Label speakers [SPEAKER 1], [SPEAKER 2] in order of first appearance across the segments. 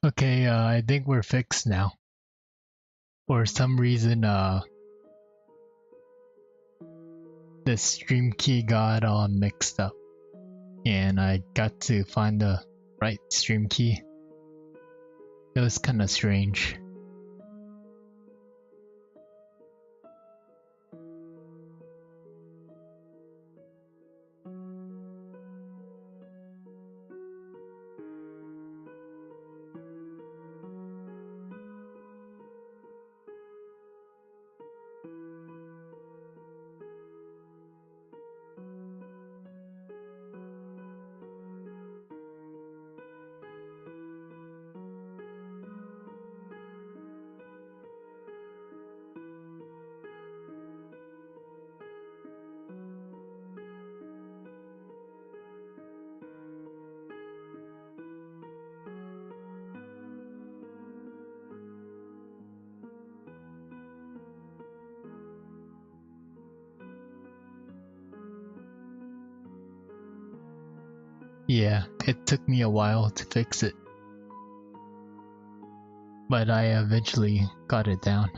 [SPEAKER 1] Okay, I think we're fixed now. For some reason, the stream key got all mixed up, and I got to find the right stream key. It was kind of strange. Yeah, it took me a while to fix it, but I eventually got it down.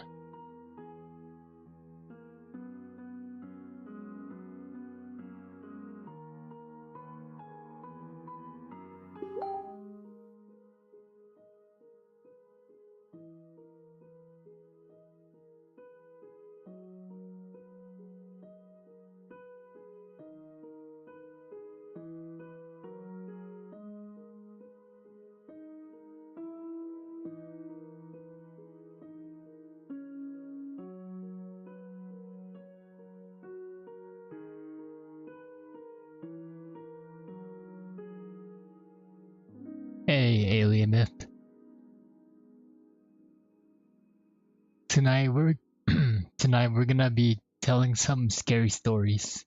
[SPEAKER 1] Hey, Alien Myth. Tonight we're tonight we're gonna be telling some scary stories,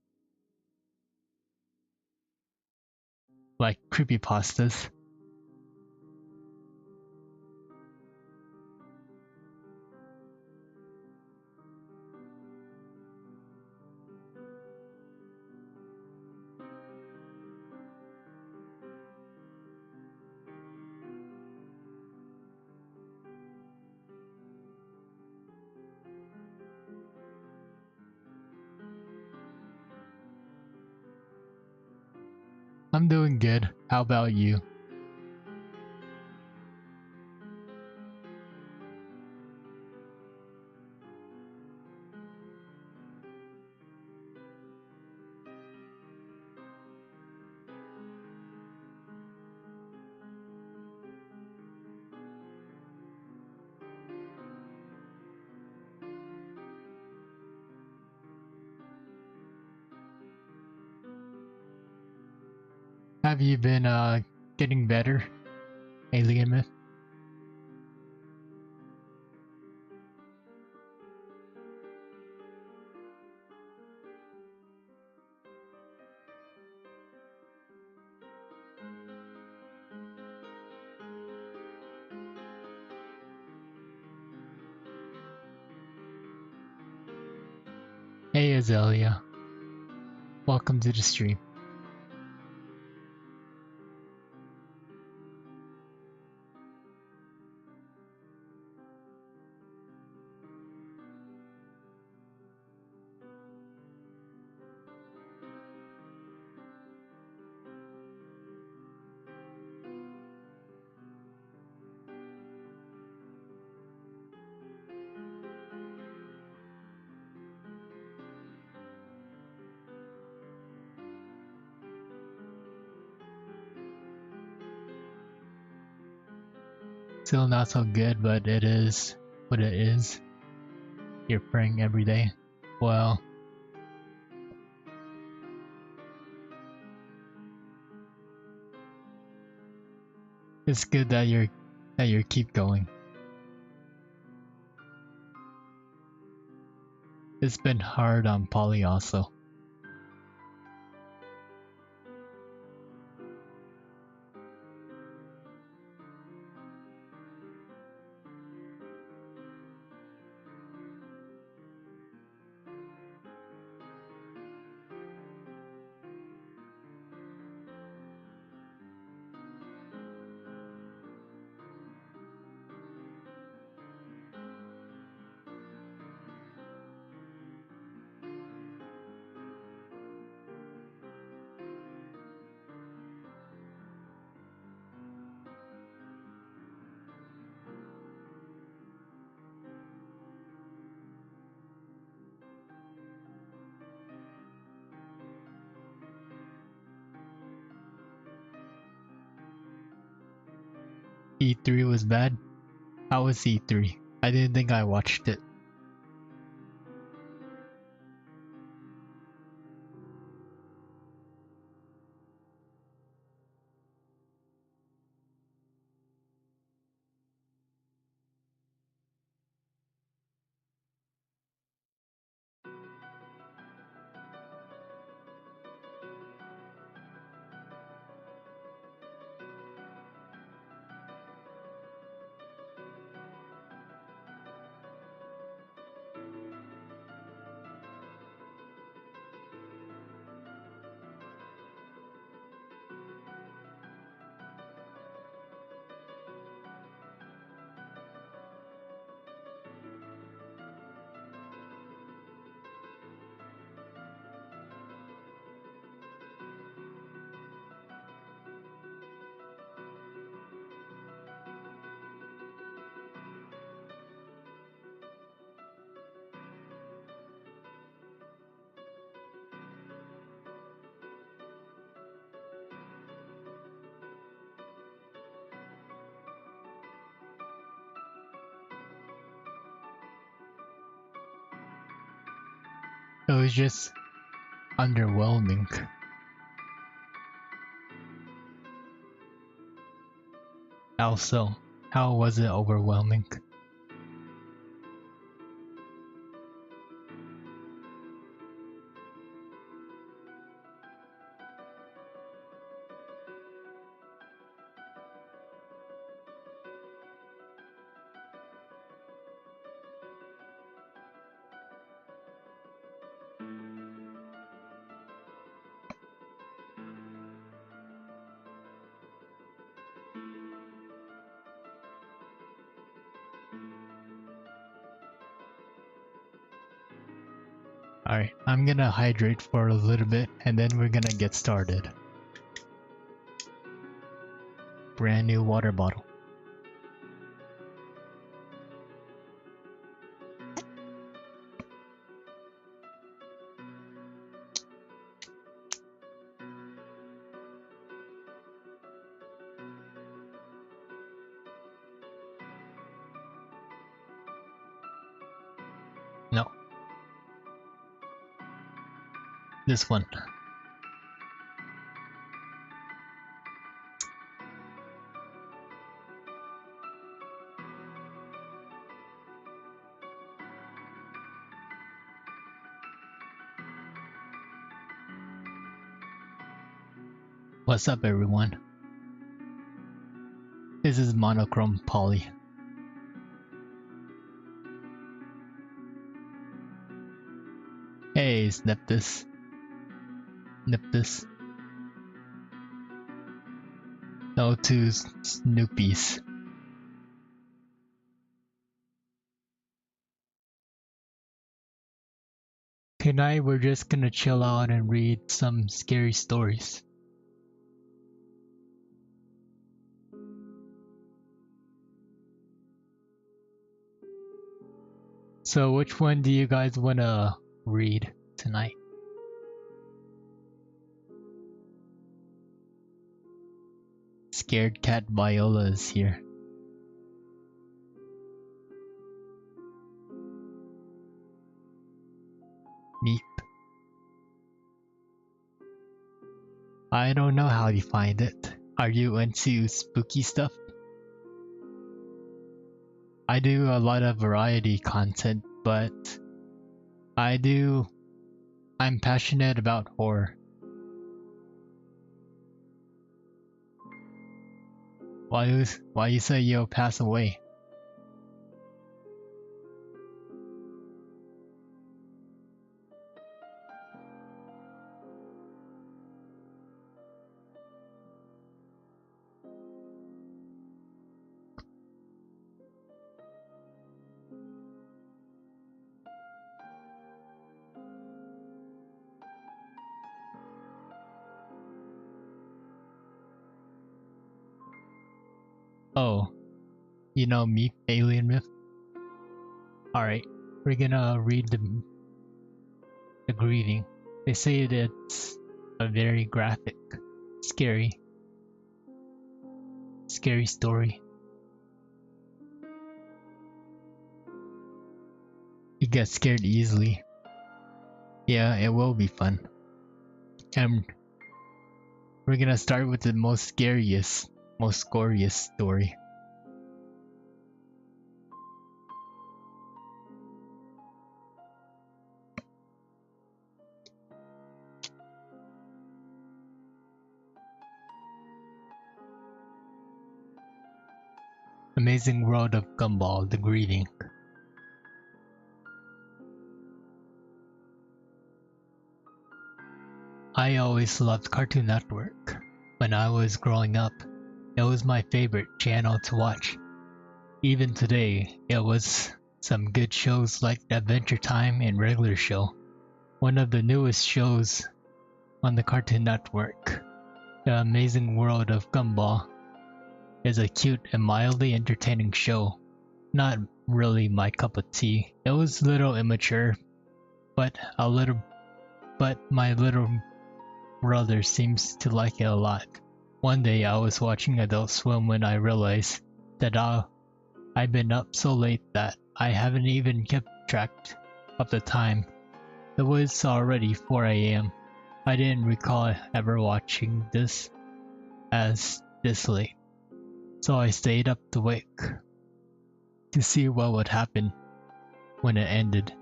[SPEAKER 1] like creepypastas. I'm doing good. How about you? Have you been getting better, Alien Myth? Hey Azalea, welcome to the stream. Still not so good, but it is what it is. You're praying every day. Well, it's good that you keep going. It's been hard on Polly also. E3 was bad? How was E3? I didn't think I watched it. It was just underwhelming. How so? How was it overwhelming? Alright, I'm gonna hydrate for a little bit and then we're gonna get started. Brand new water bottle. No. This one. What's up everyone? This is Monochrome Poly. Hey, snip this. Nip this. No two Snoopies. Tonight we're just gonna chill out and read some scary stories. So which one do you guys wanna read tonight? Scared Cat Viola is here. Meep. I don't know how you find it. Are you into spooky stuff? I do a lot of variety content, but I'm passionate about horror. Why you say you'll pass away? Oh, you know Meep Alien Myth? Alright, we're gonna read the greeting. They say that it's a very graphic, scary story. get scared easily. Yeah, it will be fun. And we're gonna start with the most scariest, most scoriest story. Amazing World of Gumball, The Grieving. I always loved Cartoon Network. When I was growing up, it was my favorite channel to watch. Even today, it was some good shows like Adventure Time and Regular Show. One of the newest shows on the Cartoon Network, The Amazing World of Gumball, is a cute and mildly entertaining show. Not really my cup of tea. It was a little immature, but my little brother seems to like it a lot. One day I was watching Adult Swim when I realized that I'd been up so late that I haven't even kept track of the time. It was already 4 AM. I didn't recall ever watching this late, so I stayed up awake to see what would happen when it ended.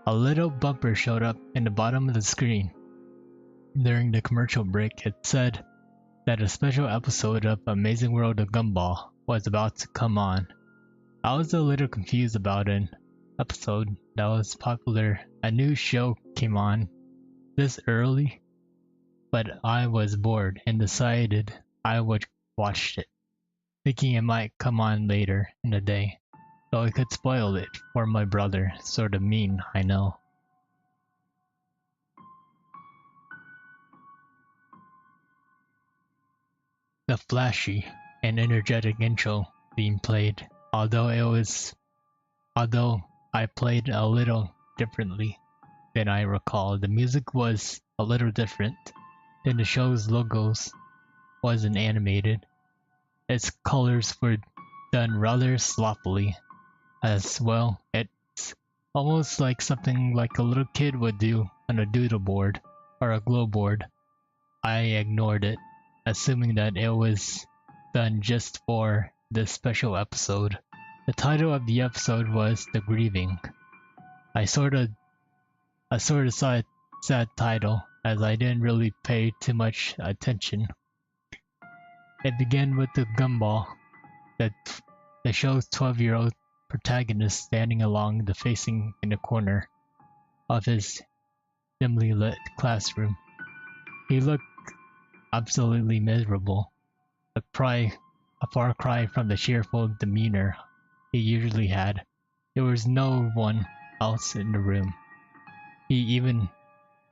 [SPEAKER 1] A little bumper showed up in the bottom of the screen. During the commercial break, it said that a special episode of Amazing World of Gumball was about to come on. I was a little confused about an episode that was popular. A new show came on this early, but I was bored and decided I would watch it, thinking it might come on later in the day, so I could spoil it for my brother. Sort of mean, I know. The flashy and energetic intro being played, although I played a little differently than I recall. The music was a little different, and the show's logos wasn't animated. Its colors were done rather sloppily as well. It's almost like something like a little kid would do on a doodle board or a glow board. I ignored it, assuming that it was done just for this special episode. The title of the episode was The Grieving. I sort of saw a sad title, as I didn't really pay too much attention. It began with the gumball, the show's 12-year-old protagonist standing along the facing in the corner of his dimly lit classroom. He looked absolutely miserable, a far cry from the cheerful demeanor he usually had. There was no one else in the room. He even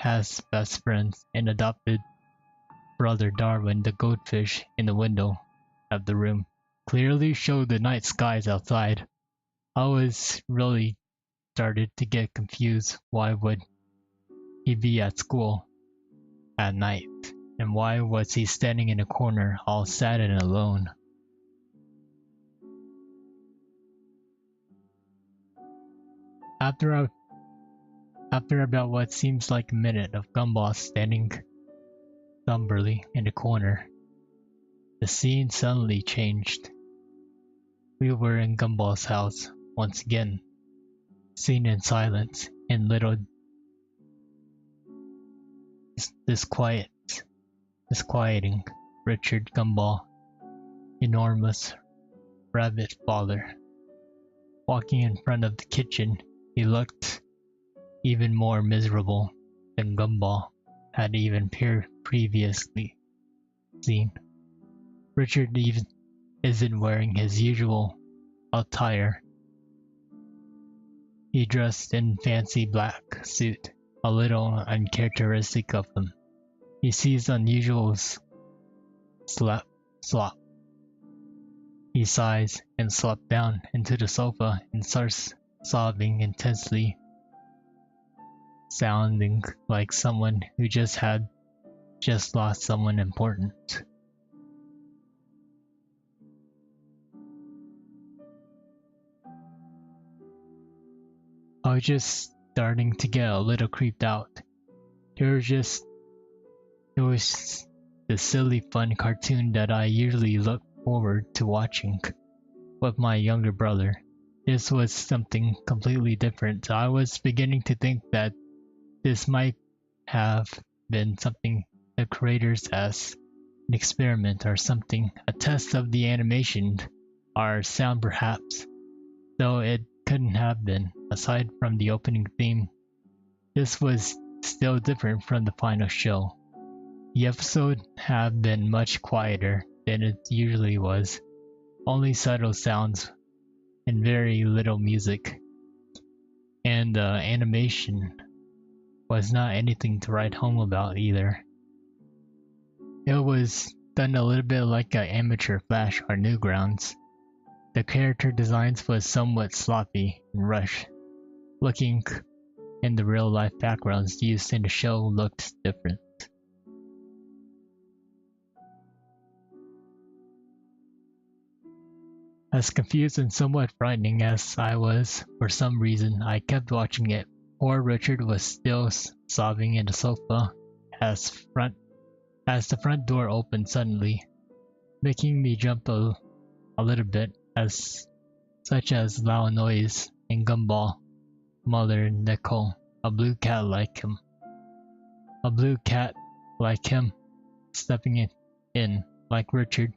[SPEAKER 1] has best friends and adopted brother Darwin, the goldfish in the window of the room, clearly showed the night skies outside. I was really started to get confused. Why would he be at school at night? And why was he standing in a corner all sad and alone? After about what seems like a minute of Gumball standing somberly in the corner, the scene suddenly changed. We were in Gumball's house once again, seen in silence and little disquieting Richard Gumball, enormous rabbit father. Walking in front of the kitchen, he looked even more miserable than Gumball had even previously seen. Richard even isn't wearing his usual attire. He dressed in fancy black suit, a little uncharacteristic of him. He sees unusual slop. He sighs and slops down into the sofa and starts sobbing intensely, sounding like someone who just lost someone important. was just starting to get a little creeped out. It was the silly fun cartoon that I usually look forward to watching with my younger brother. This was something completely different. I was beginning to think that this might have been something the creators as an experiment or something, a test of the animation or sound perhaps, though it couldn't have been. Aside from the opening theme, this was still different from the final show. The episode had been much quieter than it usually was, only subtle sounds and very little music, and the animation was not anything to write home about either. It was done a little bit like an amateur Flash or Newgrounds. The character designs was somewhat sloppy and rushed, looking, and the real-life backgrounds used in the show looked different. As confused and somewhat frightening as I was, for some reason I kept watching it. Poor Richard was still sobbing in the sofa as the front door opened suddenly, making me jump a little bit, such as loud noise and Gumball, mother Nicole, a blue cat like him, stepping in like Richard.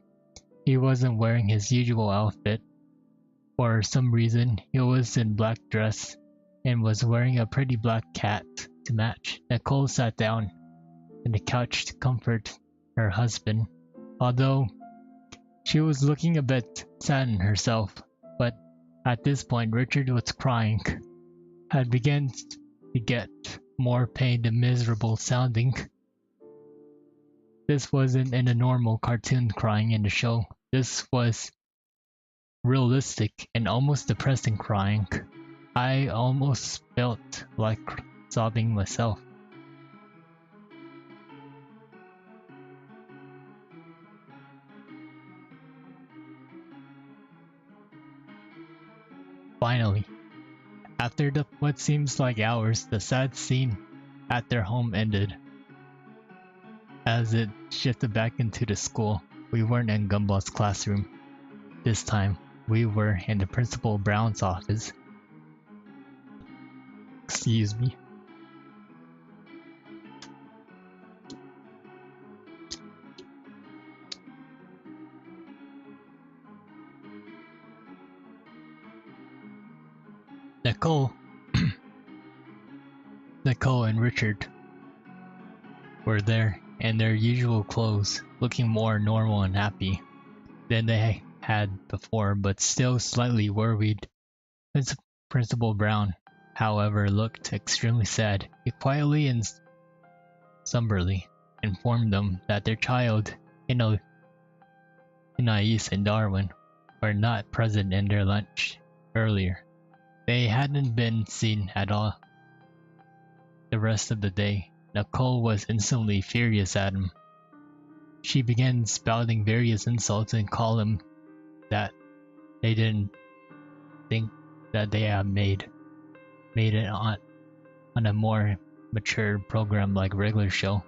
[SPEAKER 1] He wasn't wearing his usual outfit. For some reason, he was in black dress and was wearing a pretty black cat to match. Nicole sat down on the couch to comfort her husband, although she was looking a bit saddened herself. But at this point, Richard was crying, had begun to get more pained and miserable sounding. This wasn't in a normal cartoon crying in the show. This was realistic and almost depressing crying. I almost felt like sobbing myself. Finally, after what seems like hours, the sad scene at their home ended. As it shifted back into the school, we weren't in Gumball's classroom. This time, we were in the Principal Brown's office. Excuse me. Nicole and Richard were there in their usual clothes, looking more normal and happy than they had before, but still slightly worried. Principal Brown, however, looked extremely sad. He quietly and somberly informed them that their child, Anais and Darwin, were not present in their lunch earlier. They hadn't been seen at all the rest of the day. Nicole was instantly furious at him. She began spouting various insults and called him that they didn't think that they had made it on a more mature program like regular show.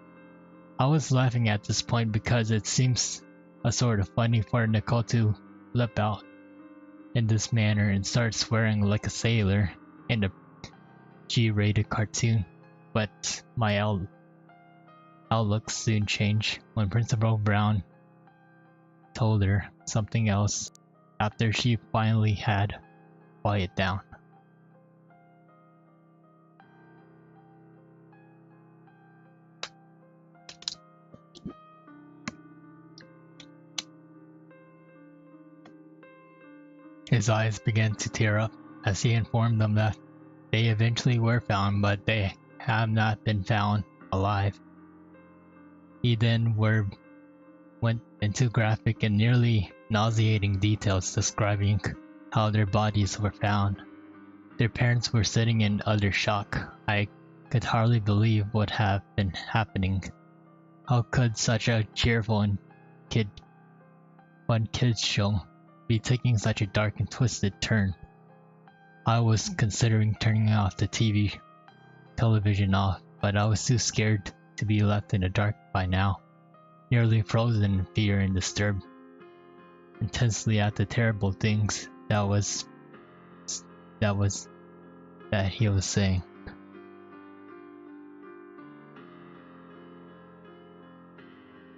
[SPEAKER 1] I was laughing at this point because it seems a sort of funny for Nicole to flip out in this manner and start swearing like a sailor in a G-rated cartoon. But my outlook soon changed when Principal Brown told her something else after she finally had quieted down. His eyes began to tear up as he informed them that they eventually were found, but they have not been found alive. He then went into graphic and nearly nauseating details describing how their bodies were found. Their parents were sitting in utter shock. I could hardly believe what had been happening. How could such a cheerful and fun kids show be taking such a dark and twisted turn? I was considering turning off the television off, but I was too scared to be left in the dark by now, nearly frozen in fear and disturbed intensely at the terrible things that he was saying.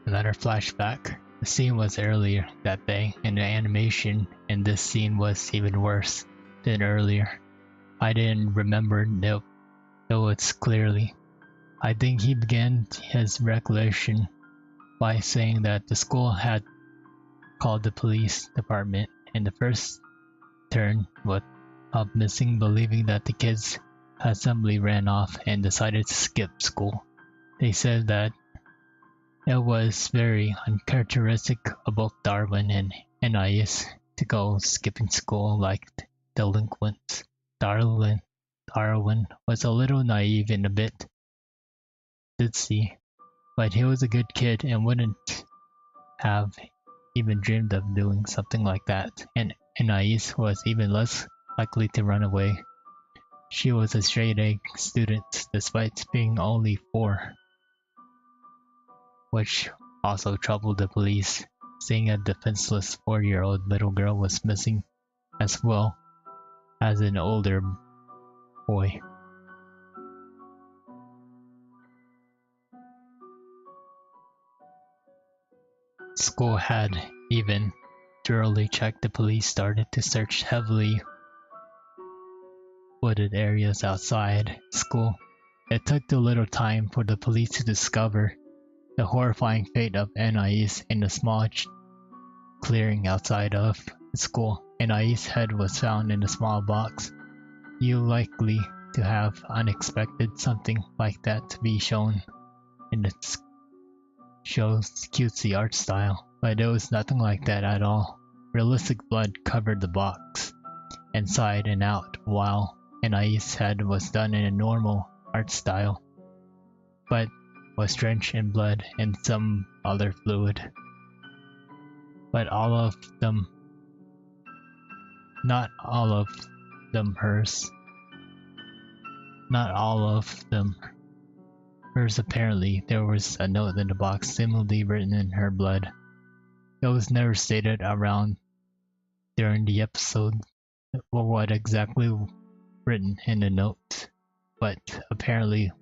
[SPEAKER 1] Another flashback. The scene was earlier that day, and the animation in this scene was even worse than earlier. I didn't remember though it's clearly. I think he began his recollection by saying that the school had called the police department in the first turn of missing, believing that the kids had simply ran off and decided to skip school. They said that it was very uncharacteristic of both Darwin and Anais to go skipping school like delinquents. Darwin was a little naive and a bit ditzy, but he was a good kid and wouldn't have even dreamed of doing something like that, and Anais was even less likely to run away. She was a straight-A student despite being only 4, which also troubled the police, seeing a defenseless 4-year-old little girl was missing as well as an older boy. School had even thoroughly checked. The police started to search heavily wooded areas outside school. It took a little time for the police to discover the horrifying fate of Anais in a small clearing outside of the school. Anais' head was found in a small box. You likely to have unexpected something like that to be shown in its show's cutesy art style, but there was nothing like that at all. Realistic blood covered the box, inside and out, while Anais' head was done in a normal art style, but was drenched in blood and some other fluid. But not all of them hers. Not all of them hers apparently. There was a note in the box similarly written in her blood. It was never stated around during the episode what exactly written in the note, but apparently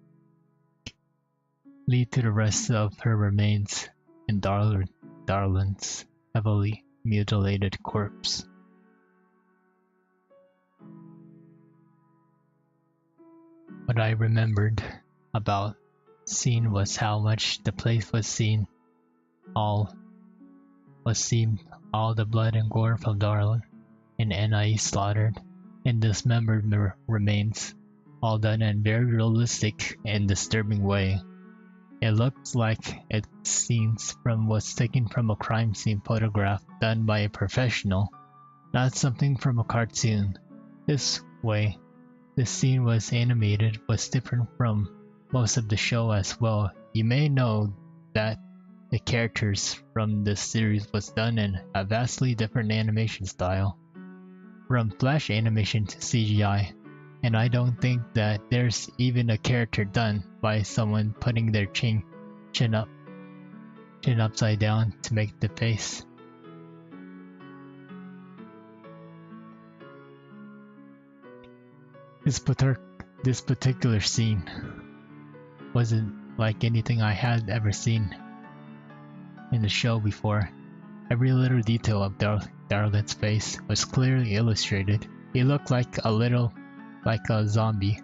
[SPEAKER 1] lead to the rest of her remains in Darlin's heavily mutilated corpse. What I remembered about the scene was how much the place was seen. All the blood and gore from Darlin and Anais slaughtered and dismembered remains, all done in a very realistic and disturbing way. It looked like it scenes was taken from a crime scene photograph done by a professional, not something from a cartoon. This way, the scene was animated was different from most of the show as well. You may know that the characters from this series was done in a vastly different animation style, from flash animation to CGI, and I don't think that there's even a character done by someone putting their chin upside down to make the face. This particular scene wasn't like anything I had ever seen in the show before. Every little detail of Darlin's face was clearly illustrated. He looked like a zombie.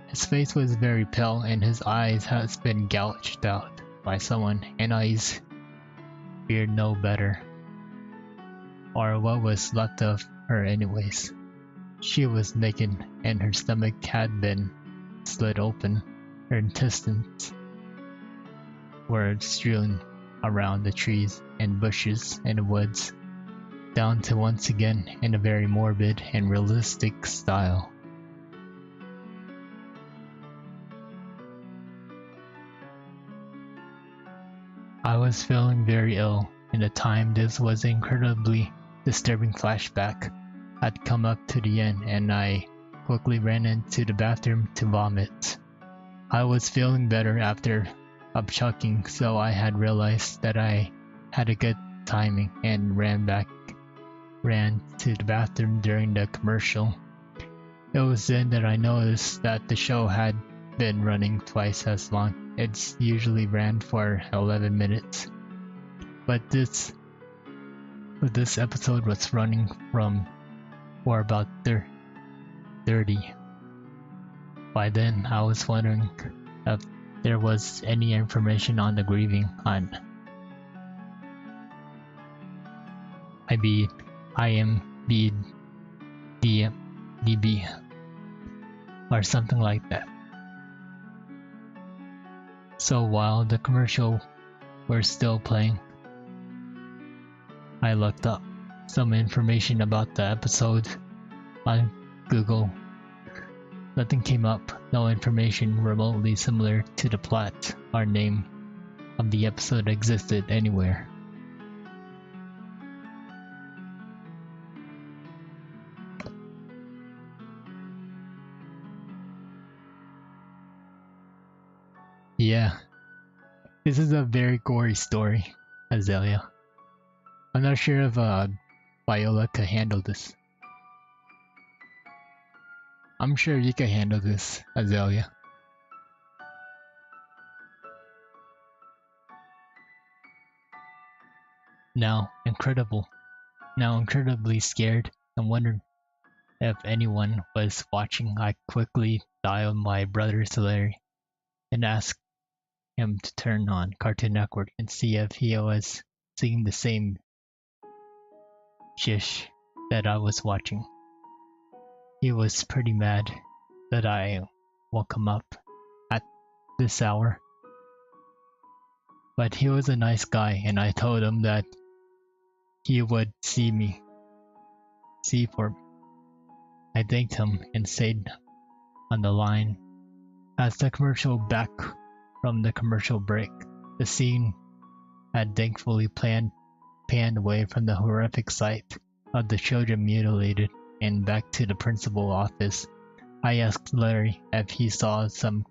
[SPEAKER 1] His face was very pale and his eyes had been gouged out by someone, and Anais feared no better, or what was left of her anyways. She was naked and her stomach had been slit open. Her intestines were strewn around the trees and bushes and the woods, down to once again in a very morbid and realistic style. I was feeling very ill in the time this was an incredibly disturbing flashback. had come up to the end and I quickly ran into the bathroom to vomit. I was feeling better after upchucking, so I had realized that I had a good timing and ran to the bathroom during the commercial. It was then that I noticed that the show had been running twice as long. It's usually ran for 11 minutes. But this episode was running for about 30. By then, I was wondering if there was any information on the grieving on IMDb or something like that. So while the commercial were still playing, I looked up some information about the episode on Google. Nothing came up, no information remotely similar to the plot or name of the episode existed anywhere. Yeah, this is a very gory story, Azalea. I'm not sure if Viola could handle this. I'm sure you can handle this, Azalea. Now incredibly scared and wondering if anyone was watching, I quickly dialed my brother's Larry and asked him to turn on Cartoon Network and see if he was seeing the same shish that I was watching. He was pretty mad that I woke him up at this hour. But he was a nice guy and I told him that he would see for me. I thanked him and stayed on the line. As the commercial back from the commercial break, the scene had thankfully panned away from the horrific sight of the children mutilated and back to the principal office. I asked Larry if he saw some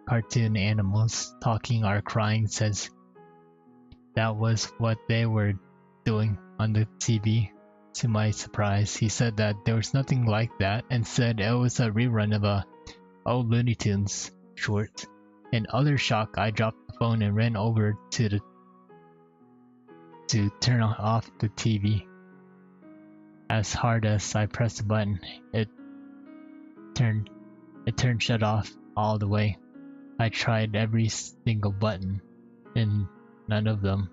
[SPEAKER 1] cartoon animals talking or crying, since that was what they were doing on the TV. To my surprise, he said that there was nothing like that and said it was a rerun of a old Looney Tunes short. In utter shock, I dropped the phone and ran over to turn off the TV. As hard as I pressed the button, it turned shut off all the way. I tried every single button and none of them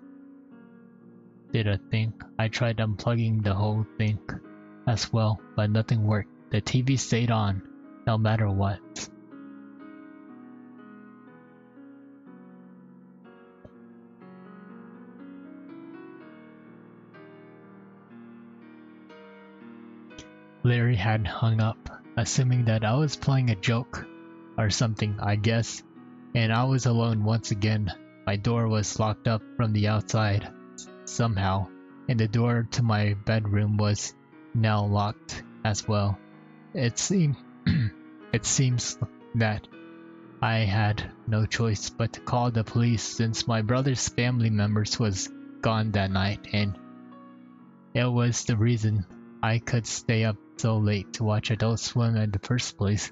[SPEAKER 1] did a thing. I tried unplugging the whole thing as well, but nothing worked. The TV stayed on no matter what. Larry had hung up, assuming that I was playing a joke or something, I guess, and I was alone once again. My door was locked up from the outside somehow, and the door to my bedroom was now locked as well. It seems that I had no choice but to call the police, since my brother's family members was gone that night, and it was the reason I could stay up so late to watch Adult Swim in the first place.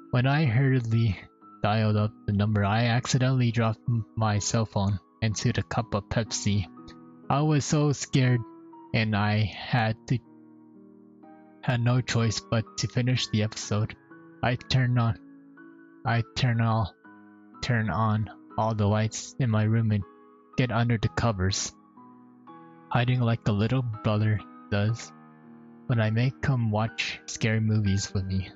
[SPEAKER 1] When I hurriedly dialed up the number, I accidentally dropped my cell phone into the cup of Pepsi. I was so scared, and I had no choice but to finish the episode. I turn on all the lights in my room and get under the covers, hiding like a little brother does when I make him watch scary movies with me.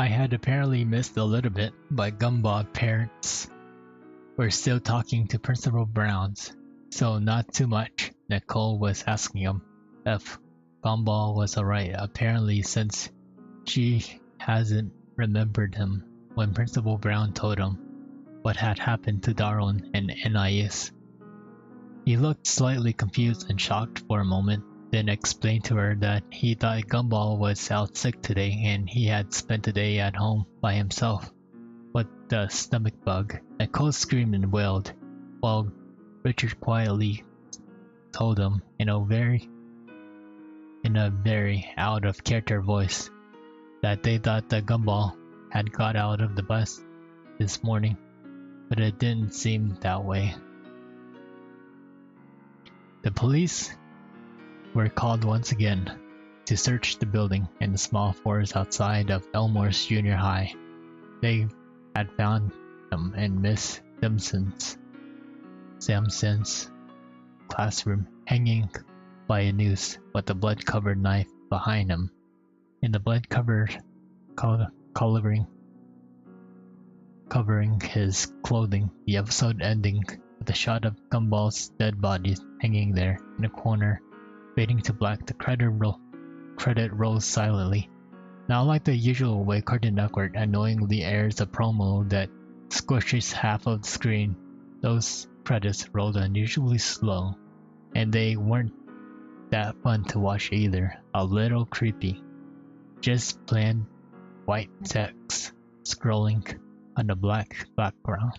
[SPEAKER 1] I had apparently missed a little bit, but Gumball parents were still talking to Principal Browns, so not too much. Nicole was asking him if Gumball was alright, apparently since she hasn't remembered him when Principal Brown told him what had happened to Darwin and Anais. He looked slightly confused and shocked for a moment, then explained to her that he thought Gumball was out sick today and he had spent the day at home by himself with the stomach bug. Nicole screamed and wailed, while Richard quietly told him in a very out of character voice that they thought that Gumball had got out of the bus this morning, but it didn't seem that way. The police were called once again to search the building in the small forest outside of Elmore's Junior High. They had found him in Miss Samson's classroom, hanging by a noose with a blood-covered knife behind him. In the blood-covered covering his clothing, the episode ending with a shot of Gumball's dead body hanging there in a corner. Fading to black, the credit rolls silently. Not like the usual way Cartoon Network annoyingly airs a promo that squishes half of the screen, those credits rolled unusually slow, and they weren't that fun to watch either. A little creepy. Just plain white text scrolling on a black background.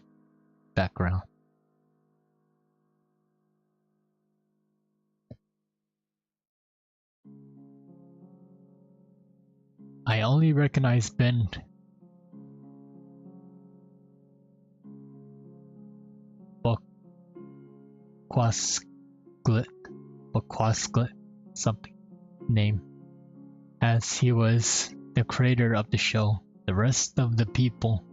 [SPEAKER 1] I only recognize Ben Boquasklit, something name, as he was the creator of the show. The rest of the people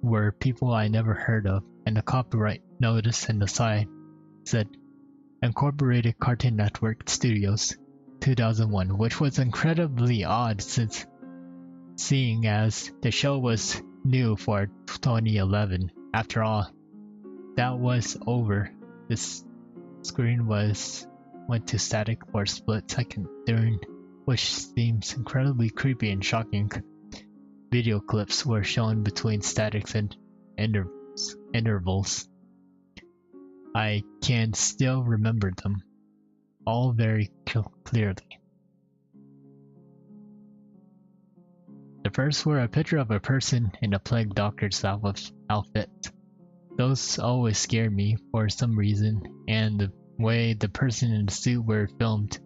[SPEAKER 1] were people I never heard of, and the copyright notice in the side said Incorporated Cartoon Network Studios 2001, which was incredibly odd since seeing as the show was new for 2011. After all, that was over. This screen went to static for a split second, during which seems incredibly creepy and shocking. Video clips were shown between statics and intervals. I can still remember them all very clearly. The first were a picture of a person in a plague doctor's outfit. Those always scared me for some reason, and the way the person in the suit were filmed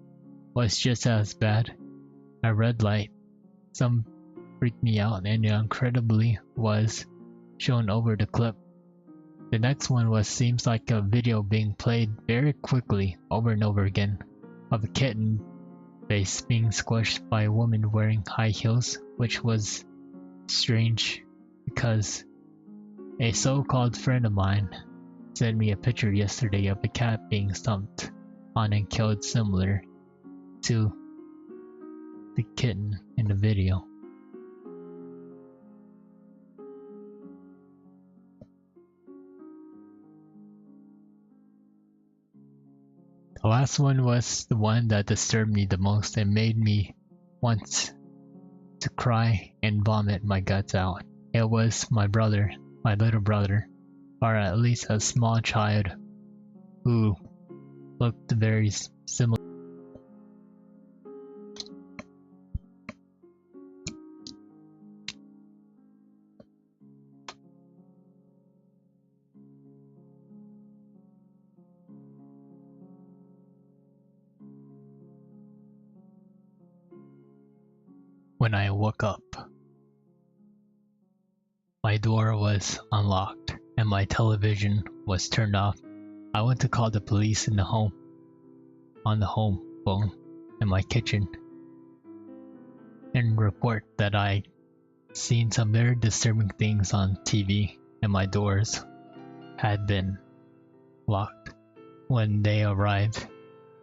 [SPEAKER 1] was just as bad. A red light, some freaked me out, and incredibly was shown over the clip. The next one seems like a video being played very quickly over and over again, of a kitten face being squished by a woman wearing high heels, which was strange because a so-called friend of mine sent me a picture yesterday of a cat being stomped on and killed, similar to the kitten in the video. The last one was the one that disturbed me the most and made me want to cry and vomit my guts out. It was my little brother, or at least a small child who looked very similar. When I woke up, my door was unlocked and my television was turned off. I went to call the police on the home phone in my kitchen and report that I'd seen some very disturbing things on TV and my doors had been locked. When they arrived,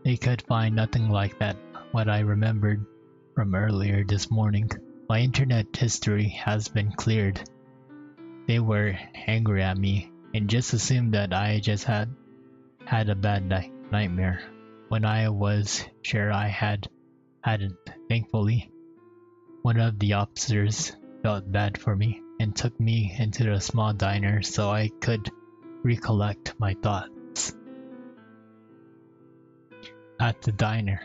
[SPEAKER 1] they could find nothing like that what I remembered from earlier this morning. My internet history has been cleared. They were angry at me and just assumed that I just had a bad nightmare, when I was sure I hadn't. Thankfully, one of the officers felt bad for me and took me into the small diner so I could recollect my thoughts. At the diner,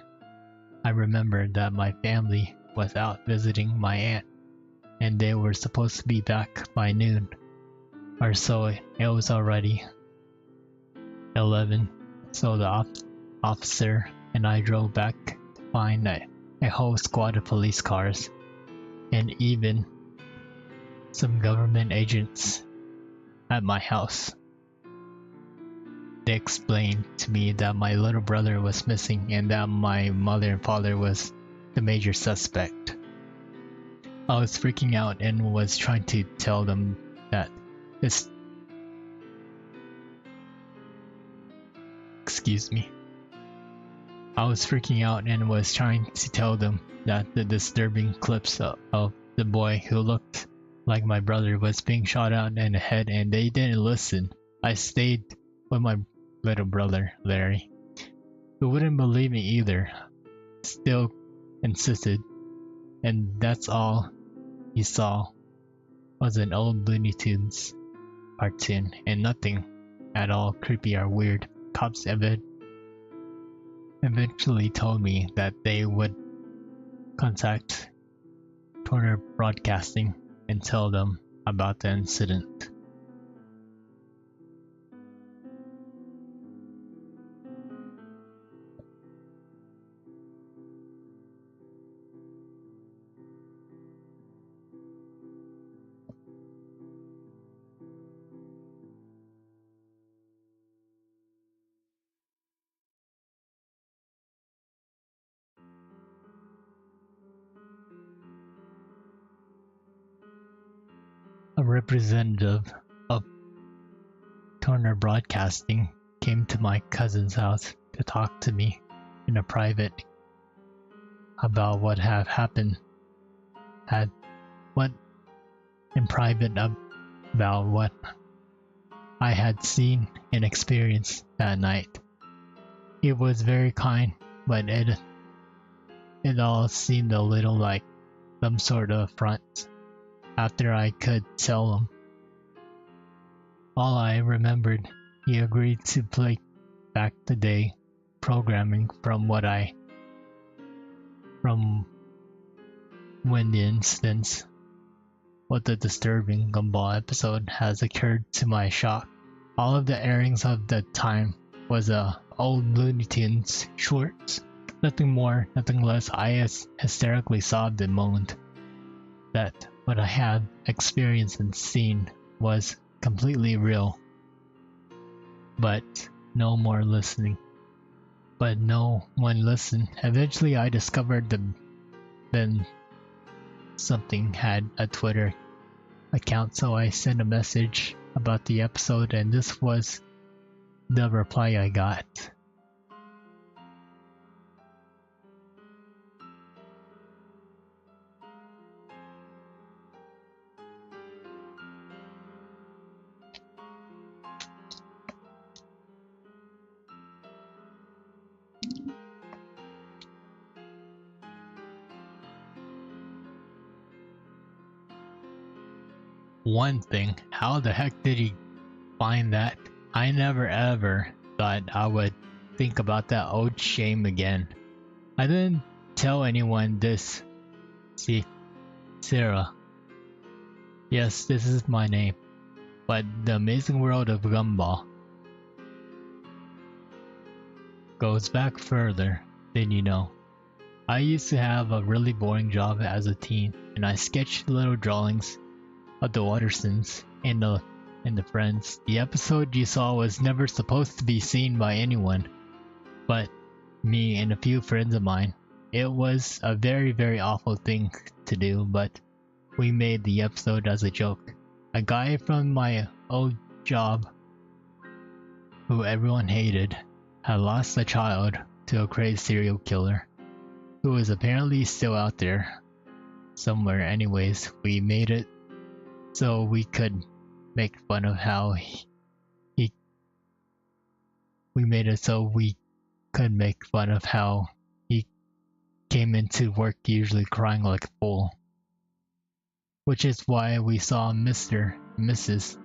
[SPEAKER 1] I remembered that my family was out visiting my aunt, and they were supposed to be back by noon, or so. It was already 11, so the officer and I drove back to find a whole squad of police cars, and even some government agents at my house. They explained to me that my little brother was missing and that my mother and father was the major suspect. I was freaking out and was trying to tell them that this... Excuse me. I was freaking out and was trying to tell them that the disturbing clips of the boy who looked like my brother was being shot out in the head, and they didn't listen. I stayed with my little brother, Larry, who wouldn't believe me either, still insisted, and that's all he saw was an old Looney Tunes cartoon and nothing at all creepy or weird. Cops eventually told me that they would contact Turner Broadcasting and tell them about the incident. A representative of Turner Broadcasting came to my cousin's house to talk to me in a private about what had happened. About what I had seen and experienced that night. He was very kind, but it all seemed a little like some sort of front. After I could tell him all I remembered, he agreed to play back the day programming from when the instance with the disturbing Gumball episode has occurred. To my shock, all of the airings of the time was old Looney Tunes shorts. Nothing more, nothing less. I hysterically sobbed and moaned that what I had experienced and seen was completely real. But no one listened. Eventually I discovered then something had a Twitter account, so I sent a message about the episode, and this was the reply I got. One thing, how the heck did he find that? I never ever thought I would think about that old shame again. I didn't tell anyone this. See, Sarah. Yes, this is my name. But the amazing world of Gumball goes back further than you know. I used to have a really boring job as a teen, and I sketched little drawings of the Wattersons and the friends. The episode you saw was never supposed to be seen by anyone but me and a few friends of mine. It was a very, very awful thing to do, but we made the episode as a joke. A guy from my old job, who everyone hated, had lost a child to a crazy serial killer, who was apparently still out there. somewhere anyways. We made it so we could make fun of how we made it so we could make fun of how he came into work usually crying like a fool. Which is why we saw Mr. and Mrs.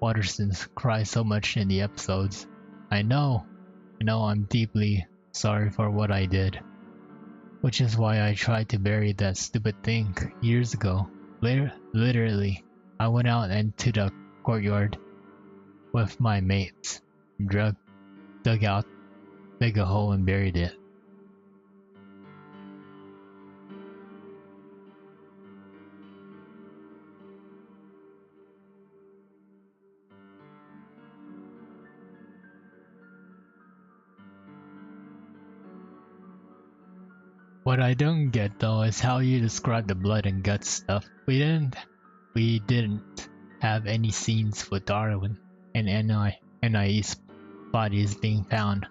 [SPEAKER 1] Watterson's cry so much in the episodes. I know I'm deeply sorry for what I did. Which is why I tried to bury that stupid thing years ago. Literally, I went out into the courtyard with my mates, dug a hole and buried it. What I don't get though is how you describe the blood and guts stuff. We didn't have any scenes with Darwin and Anais' bodies being found.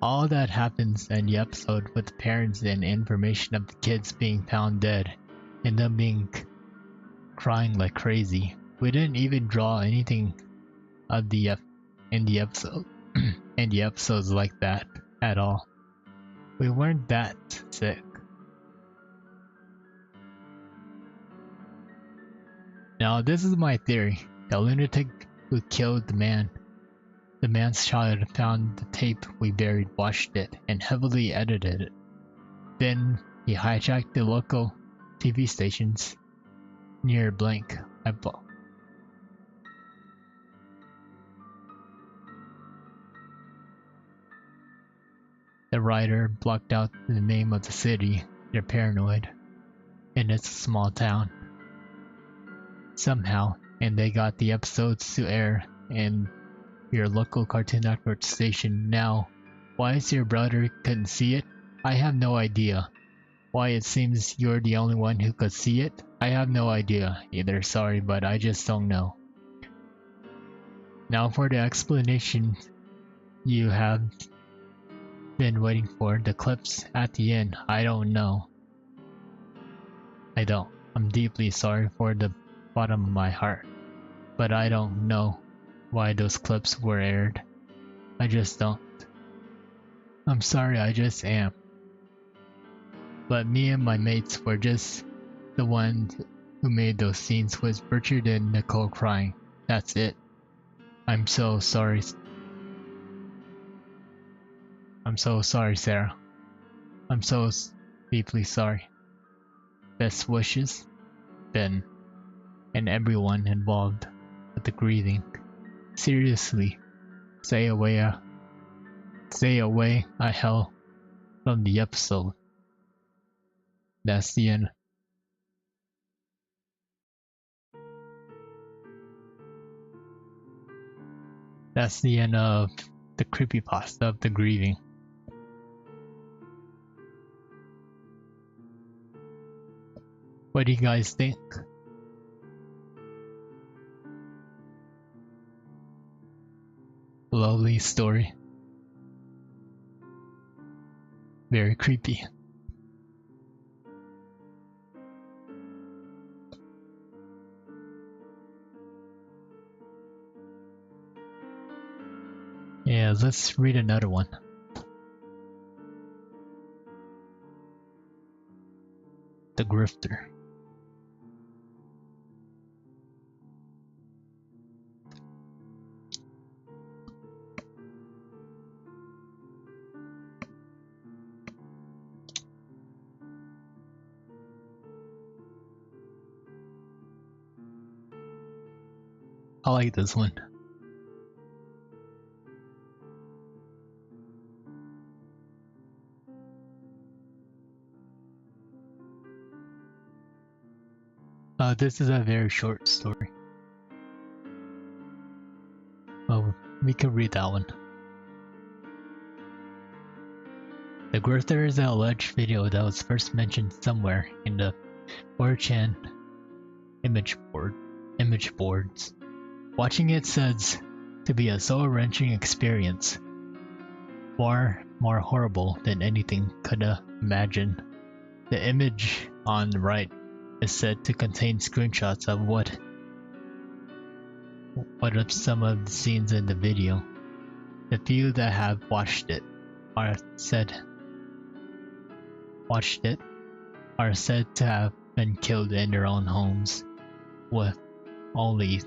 [SPEAKER 1] All that happens in the episode with the parents and information of the kids being found dead and them being crying like crazy. We didn't even draw anything of in the episode in the episodes like that at all. We weren't that sick. Now this is my theory. The lunatic who killed the man's child found the tape we buried, watched it, and heavily edited it. Then he hijacked the local TV stations near blank. The writer blocked out the name of the city. They're paranoid. And it's a small town. Somehow, and they got the episodes to air in your local Cartoon Network station. Now, why is your brother couldn't see it? I have no idea. Why it seems you're the only one who could see it? I have no idea either, sorry, but I just don't know. Now for the explanation you have been waiting for, the clips at the end. I don't know. I'm deeply sorry for the bottom of my heart, but I don't know why those clips were aired. I just don't. I'm sorry, I just am. But me and my mates were just the ones who made those scenes with Richard and Nicole crying. That's it. I'm so sorry. I'm so sorry, Sarah. I'm so deeply sorry. Best wishes, Ben, and everyone involved with the grieving. Seriously, stay away a hell from the episode. That's the end. That's the end of the creepypasta of the grieving. What do you guys think? Lovely story. Very creepy. Yeah, let's read another one. The Grifter. I like this one. This is a very short story. Oh, we can read that one. The Grifter is an alleged video that was first mentioned somewhere in the 4chan image boards. Watching it says to be a soul-wrenching experience, far more horrible than anything could imagine. The image on the right is said to contain screenshots of what of some of the scenes in the video. The few that have watched it are said to have been killed in their own homes, with only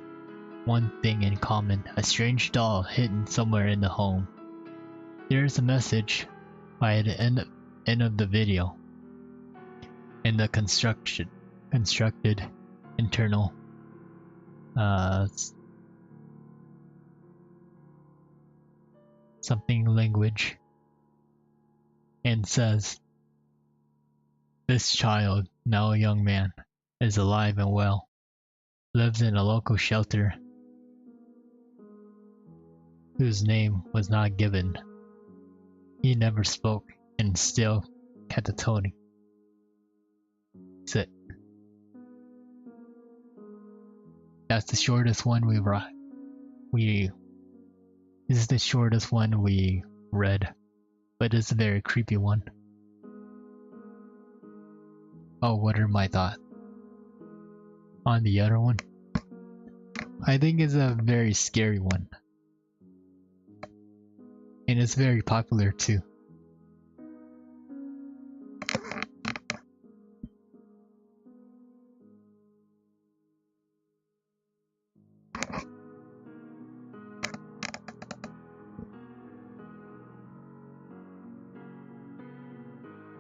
[SPEAKER 1] one thing in common: a strange doll hidden somewhere in the home. There is a message by the end of the video in the constructed internal something language, and says, "This child, now a young man, is alive and well, lives in a local shelter whose name was not given. He never spoke and still catatonic." That's it. That's the shortest one we This is the shortest one we read, but it's a very creepy one. Oh, what are my thoughts on the other one? I think it's a very scary one. And it's very popular too.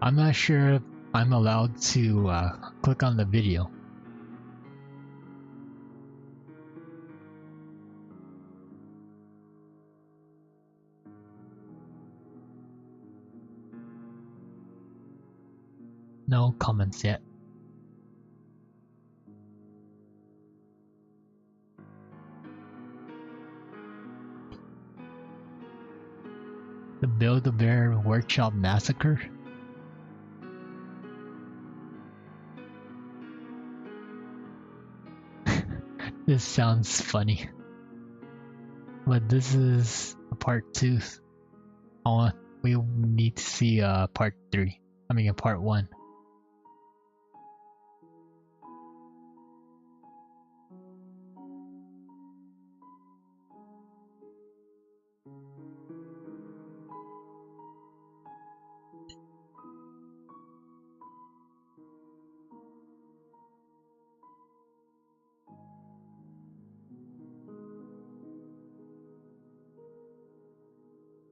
[SPEAKER 1] I'm not sure if I'm allowed to click on the video. No comments yet. The Build-A-Bear Workshop Massacre? This sounds funny. But this is a part 2. Oh, we need to see part 3. I mean, a part 1.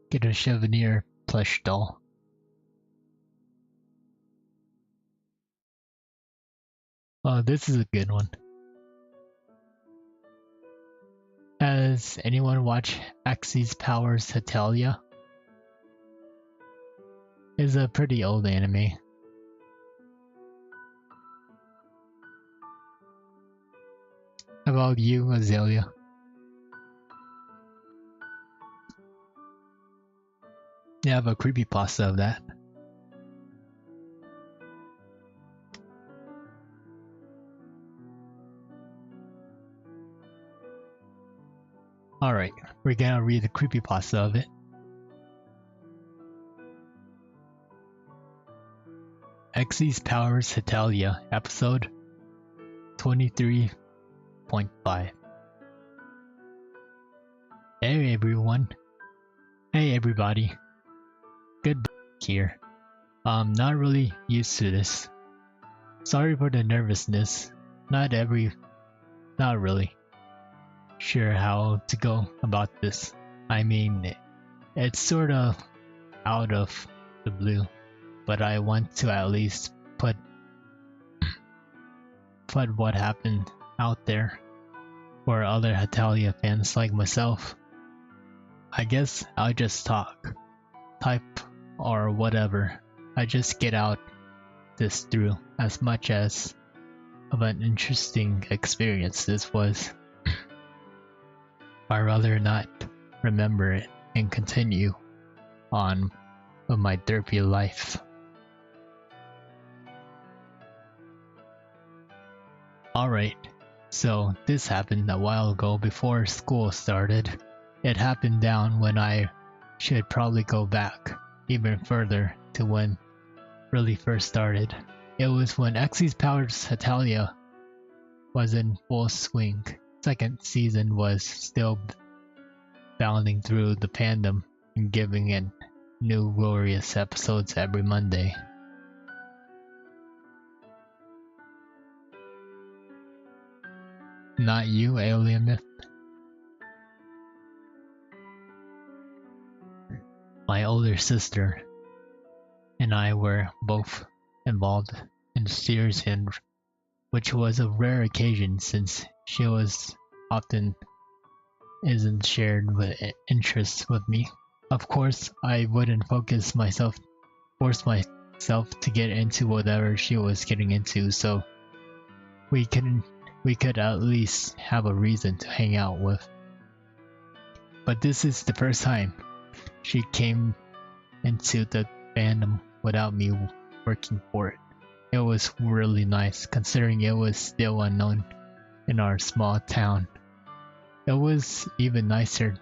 [SPEAKER 1] Get a Chevanier plush doll. Oh, this is a good one. Has anyone watched Axis Powers Hetalia? It's a pretty old anime. How about you, Azalea? You have a creepypasta of that. Alright, we're gonna read the creepypasta of it. Axis Powers Hetalia, episode 23.5. Hey everyone. Hey everybody. Good here. Not really used to this. Sorry for the nervousness. Not really sure how to go about this. I mean, it's sort of out of the blue, but I want to at least put what happened out there for other Hetalia fans like myself. I guess I'll just type or whatever. I just get out this through as much as of an interesting experience this was. I'd rather not remember it and continue on with my derpy life. Alright, so this happened a while ago before school started. It happened down when I should probably go back even further to when really first started. It was when Xyz Powers Hetalia was in full swing. Second season was still bounding through the fandom and giving it new glorious episodes every Monday. Not you, Alien Myth. My older sister and I were both involved in the series, and which was a rare occasion since she was often isn't shared with interests with me. Of course, I wouldn't force myself to get into whatever she was getting into, so we could at least have a reason to hang out with. But this is the first time she came into the fandom without me working for it. It was really nice, considering it was still unknown in our small town. It was even nicer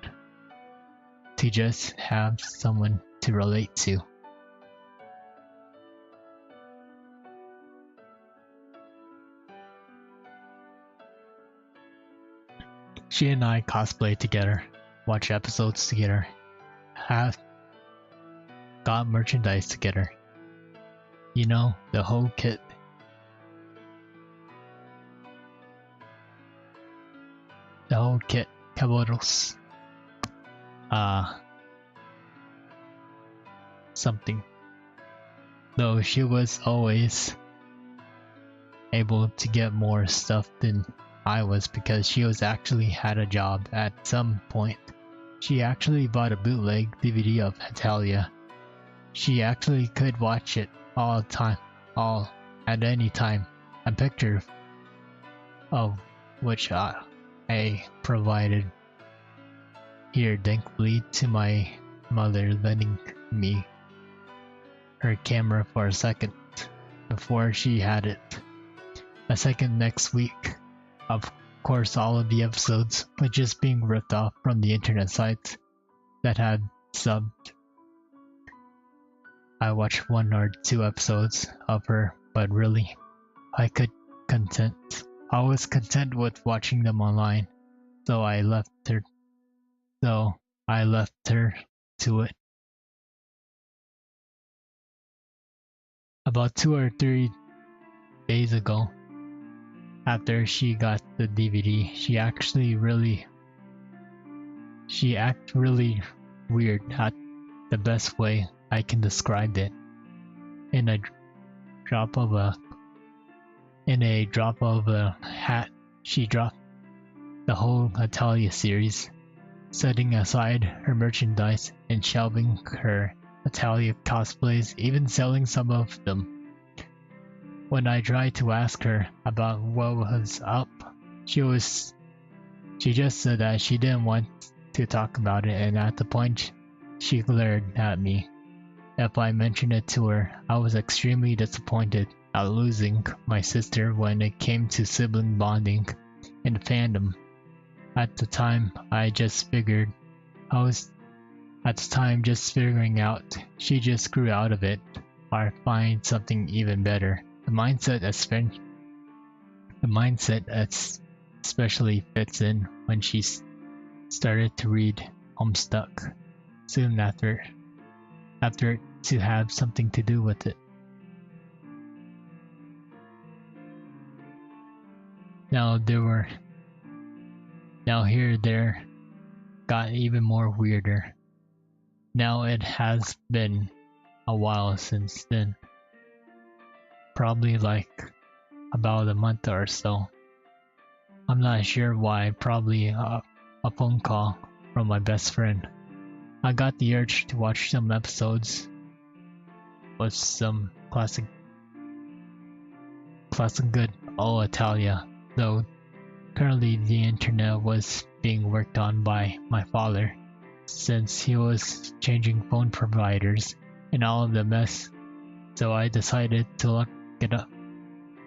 [SPEAKER 1] to just have someone to relate to. She and I cosplay together, watch episodes together, got merchandise together. You know, the whole kit. The whole kit, caballeros. Something. Though she was always able to get more stuff than I was because she was actually had a job at some point. She actually bought a bootleg DVD of Hetalia. She actually could watch it all the time, at any time. A picture of which I provided here, thankfully, to my mother letting me her camera for a second before she had it. A second next week. Of course, all of the episodes were just being ripped off from the internet sites that had subbed. I watched 1 or 2 episodes of her, but really, I was content with watching them online, so I left her to it. About 2 or 3 days ago, after she got the DVD, she acted really weird at the best way I can describe it. In a drop of a hat, she dropped the whole Hetalia series, setting aside her merchandise and shelving her Hetalia cosplays, even selling some of them. When I tried to ask her about what was up, she just said that she didn't want to talk about it, and at the point she glared at me. If I mentioned it to her, I was extremely disappointed at losing my sister when it came to sibling bonding in fandom. At the time, I was just figuring out she just grew out of it or find something even better. The mindset especially fits in when she started to read Homestuck soon after it to have something to do with it. Now here there got even more weirder. Now it has been a while since then. Probably like about a month or so. I'm not sure why, probably a phone call from my best friend. I got the urge to watch some episodes with some classic good old Italia, though currently the internet was being worked on by my father since he was changing phone providers and all of the mess, so I decided to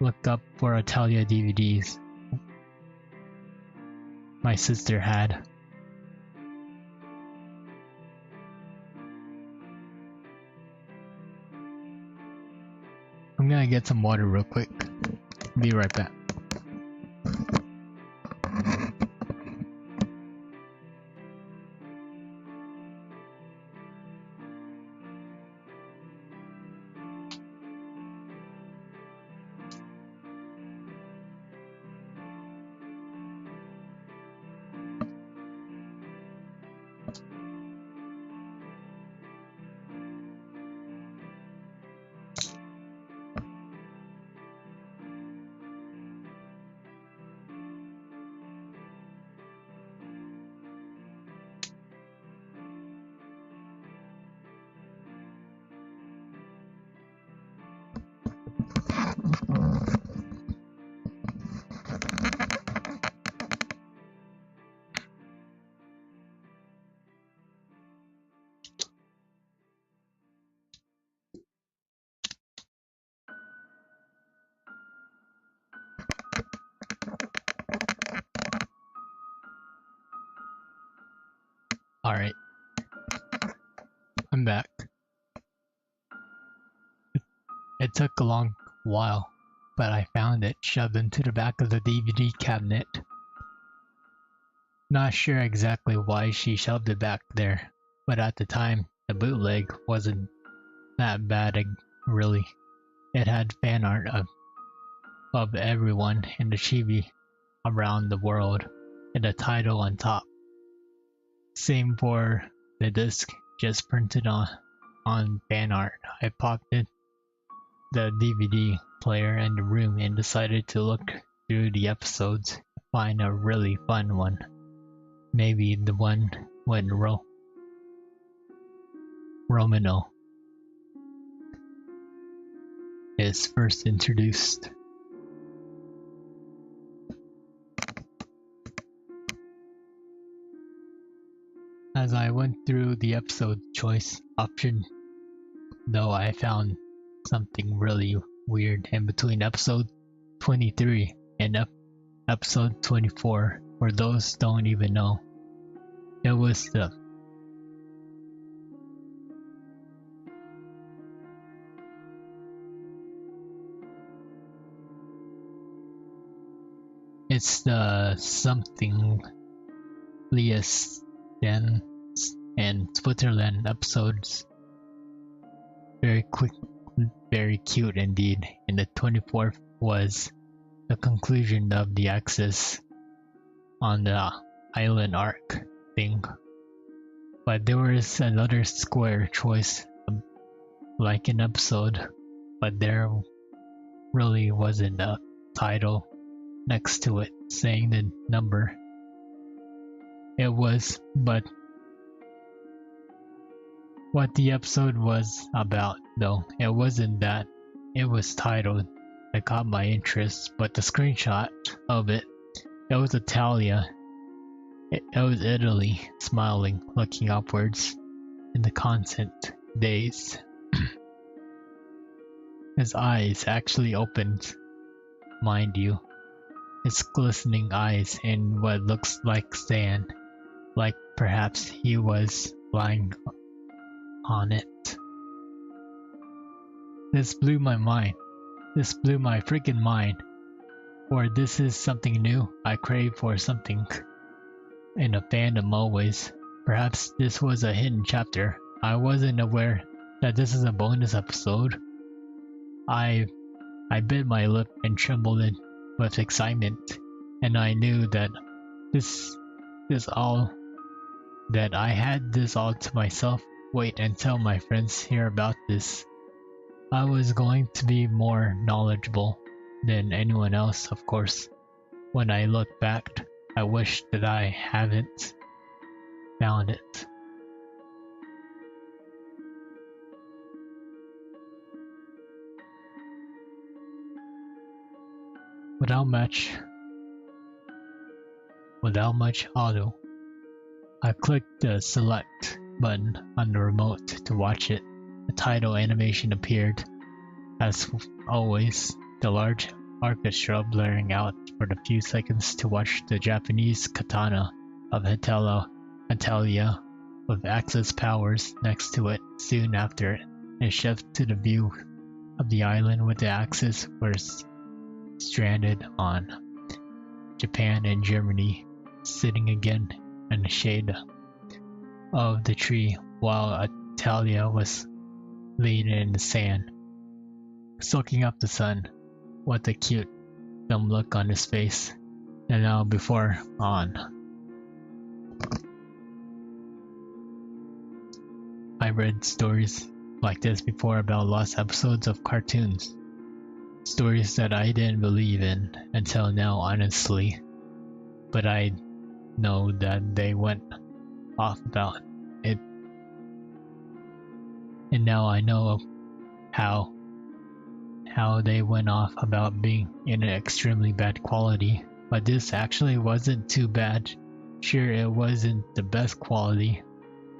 [SPEAKER 1] look up for Italia DVDs my sister had. I'm I'm gonna get some water real quick. Be right back. Alright. I'm back. It took a long while, but I found it shoved into the back of the DVD cabinet. Not sure exactly why she shoved it back there, but at the time, the bootleg wasn't that bad really. It had fan art of everyone in the chibi around the world, and the title on top. Same for the disc, just printed on fan art. I popped in the DVD player in the room and decided to look through the episodes to find a really fun one. Maybe the one when Romano is first introduced. As I went through the episode choice option, though, I found something really weird in between episode 23 and episode 24. For those don't even know, it was it's the something Lias and Switzerland episodes. Very quick, very cute indeed. And the 24th was the conclusion of the Axis on the island arc thing. But there was another square choice, like an episode, but there really wasn't a title next to it saying the number. It was, but what the episode was about, though, it wasn't that. It was titled. That caught my interest, but the screenshot of it was Italia. It was Italy, smiling, looking upwards, in the content days. His eyes actually opened, mind you. His glistening eyes in what looks like sand, like perhaps he was lying on it. This blew my mind. This blew my freaking mind. For this is something new. I crave for something in a fandom always. Perhaps this was a hidden chapter. I wasn't aware that this is a bonus episode. I bit my lip and trembled with excitement, and I knew that this all that I had this all to myself. Wait until my friends hear about this. I was going to be more knowledgeable than anyone else, of course. When I look back, I wish that I haven't found it. Without much ado, I clicked the select button on the remote to watch it. The title animation appeared. As always, the large orchestra blaring out for the few seconds to watch the Japanese katana of Hetalia with Axis powers next to it. Soon after it shift to the view of the island with the Axis were stranded on Japan and Germany, sitting again in the shade of the tree while Italia was laying in the sand, soaking up the sun with a cute, dumb look on his face. And now before on. I read stories like this before about lost episodes of cartoons. Stories that I didn't believe in until now, honestly. But I know that they went off about it. And now I know how they went off about being in an extremely bad quality. But this actually wasn't too bad. Sure, it wasn't the best quality,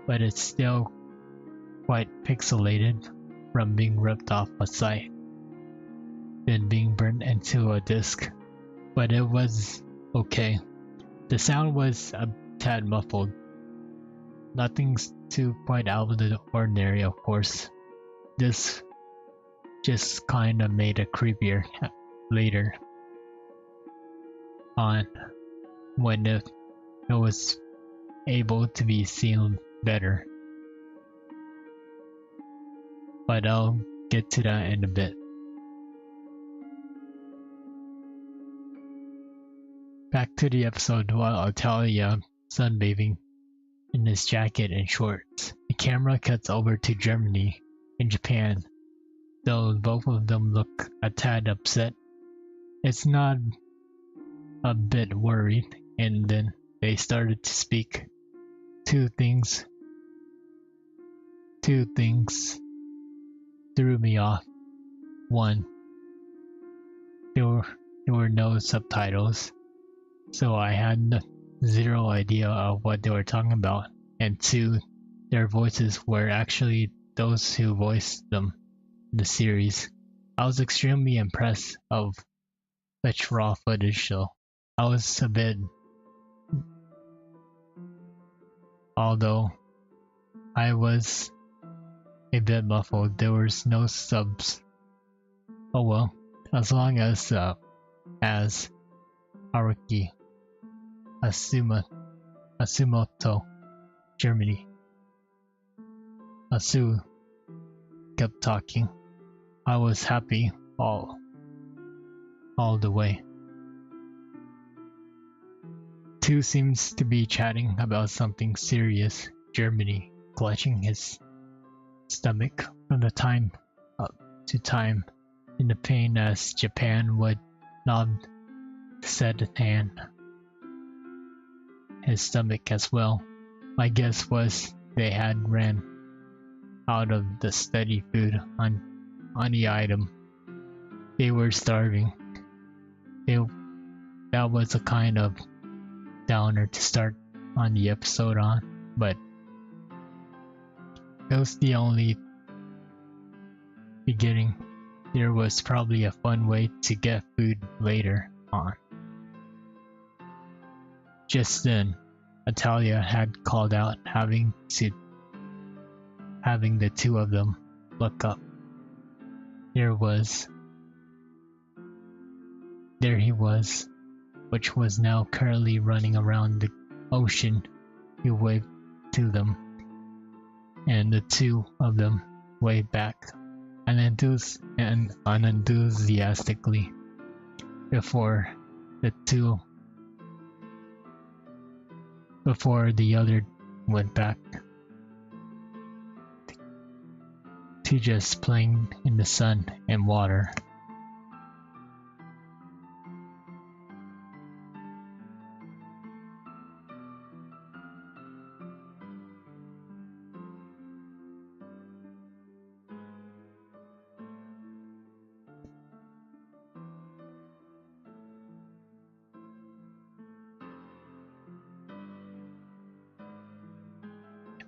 [SPEAKER 1] but it's still quite pixelated from being ripped off a site, then being burnt into a disc. But it was okay. The sound was a tad muffled. Nothing's too quite out of the ordinary, of course. This just kinda made it creepier later on when it was able to be seen better. But I'll get to that in a bit. Back to the episode. While Italia sunbathing in his jacket and shorts, the camera cuts over to Germany and Japan. Though both of them look a tad upset, it's not a bit worried, and then they started to speak. Two things threw me off. One, there were no subtitles, so I had zero idea of what they were talking about. And two, their voices were actually those who voiced them in the series. I was extremely impressed of such raw footage though. I was a bit... Although I was a bit muffled, there was no subs. Oh well, as long as Haruki Asumoto, Germany. Asu kept talking. I was happy all the way. Two seems to be chatting about something serious. Germany clutching his stomach from the time to time in the pain as Japan would nod said hand his stomach as well. My guess was they had ran out of the steady food on the item. They were starving. That was a kind of downer to start on the episode on, but that was the only beginning. There was probably a fun way to get food later on. Just then, Italia had called out, having the two of them look up. There he was, which was now currently running around the ocean. He waved to them, and the two of them waved back unenthusiastically before the other went back to just playing in the sun and water.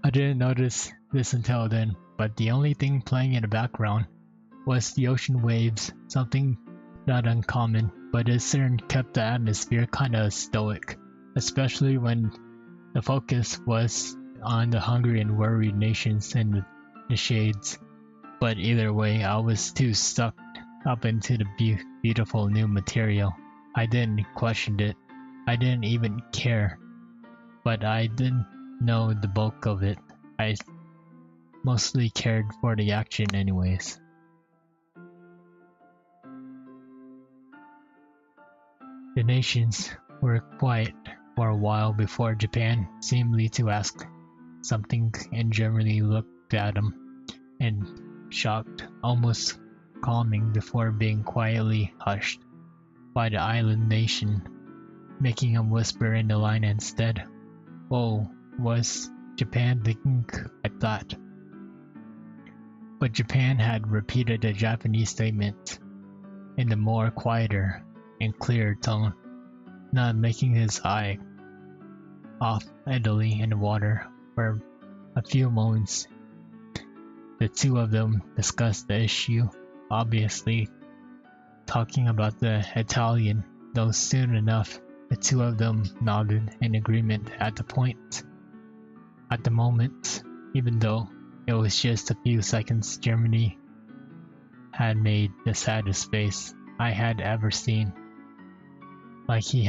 [SPEAKER 1] I didn't notice this until then, but the only thing playing in the background was the ocean waves, something not uncommon, but it certainly kept the atmosphere kinda stoic, especially when the focus was on the hungry and worried nations in the shades. But either way, I was too sucked up into the beautiful new material. I didn't question it. I didn't even care. But I didn't know the bulk of it. I mostly cared for the action anyways. The nations were quiet for a while before Japan seemed to ask something, and Germany looked at him in shocked, almost calming before being quietly hushed by the island nation, making him whisper in the line instead. Oh, was Japan thinking? I thought. But Japan had repeated the Japanese statement in the more quieter and clearer tone, not making his eye off Italy in the water for a few moments. The two of them discussed the issue, obviously talking about the Italian, though soon enough the two of them nodded in agreement at the moment, even though it was just a few seconds. Germany had made the saddest face I had ever seen. Like he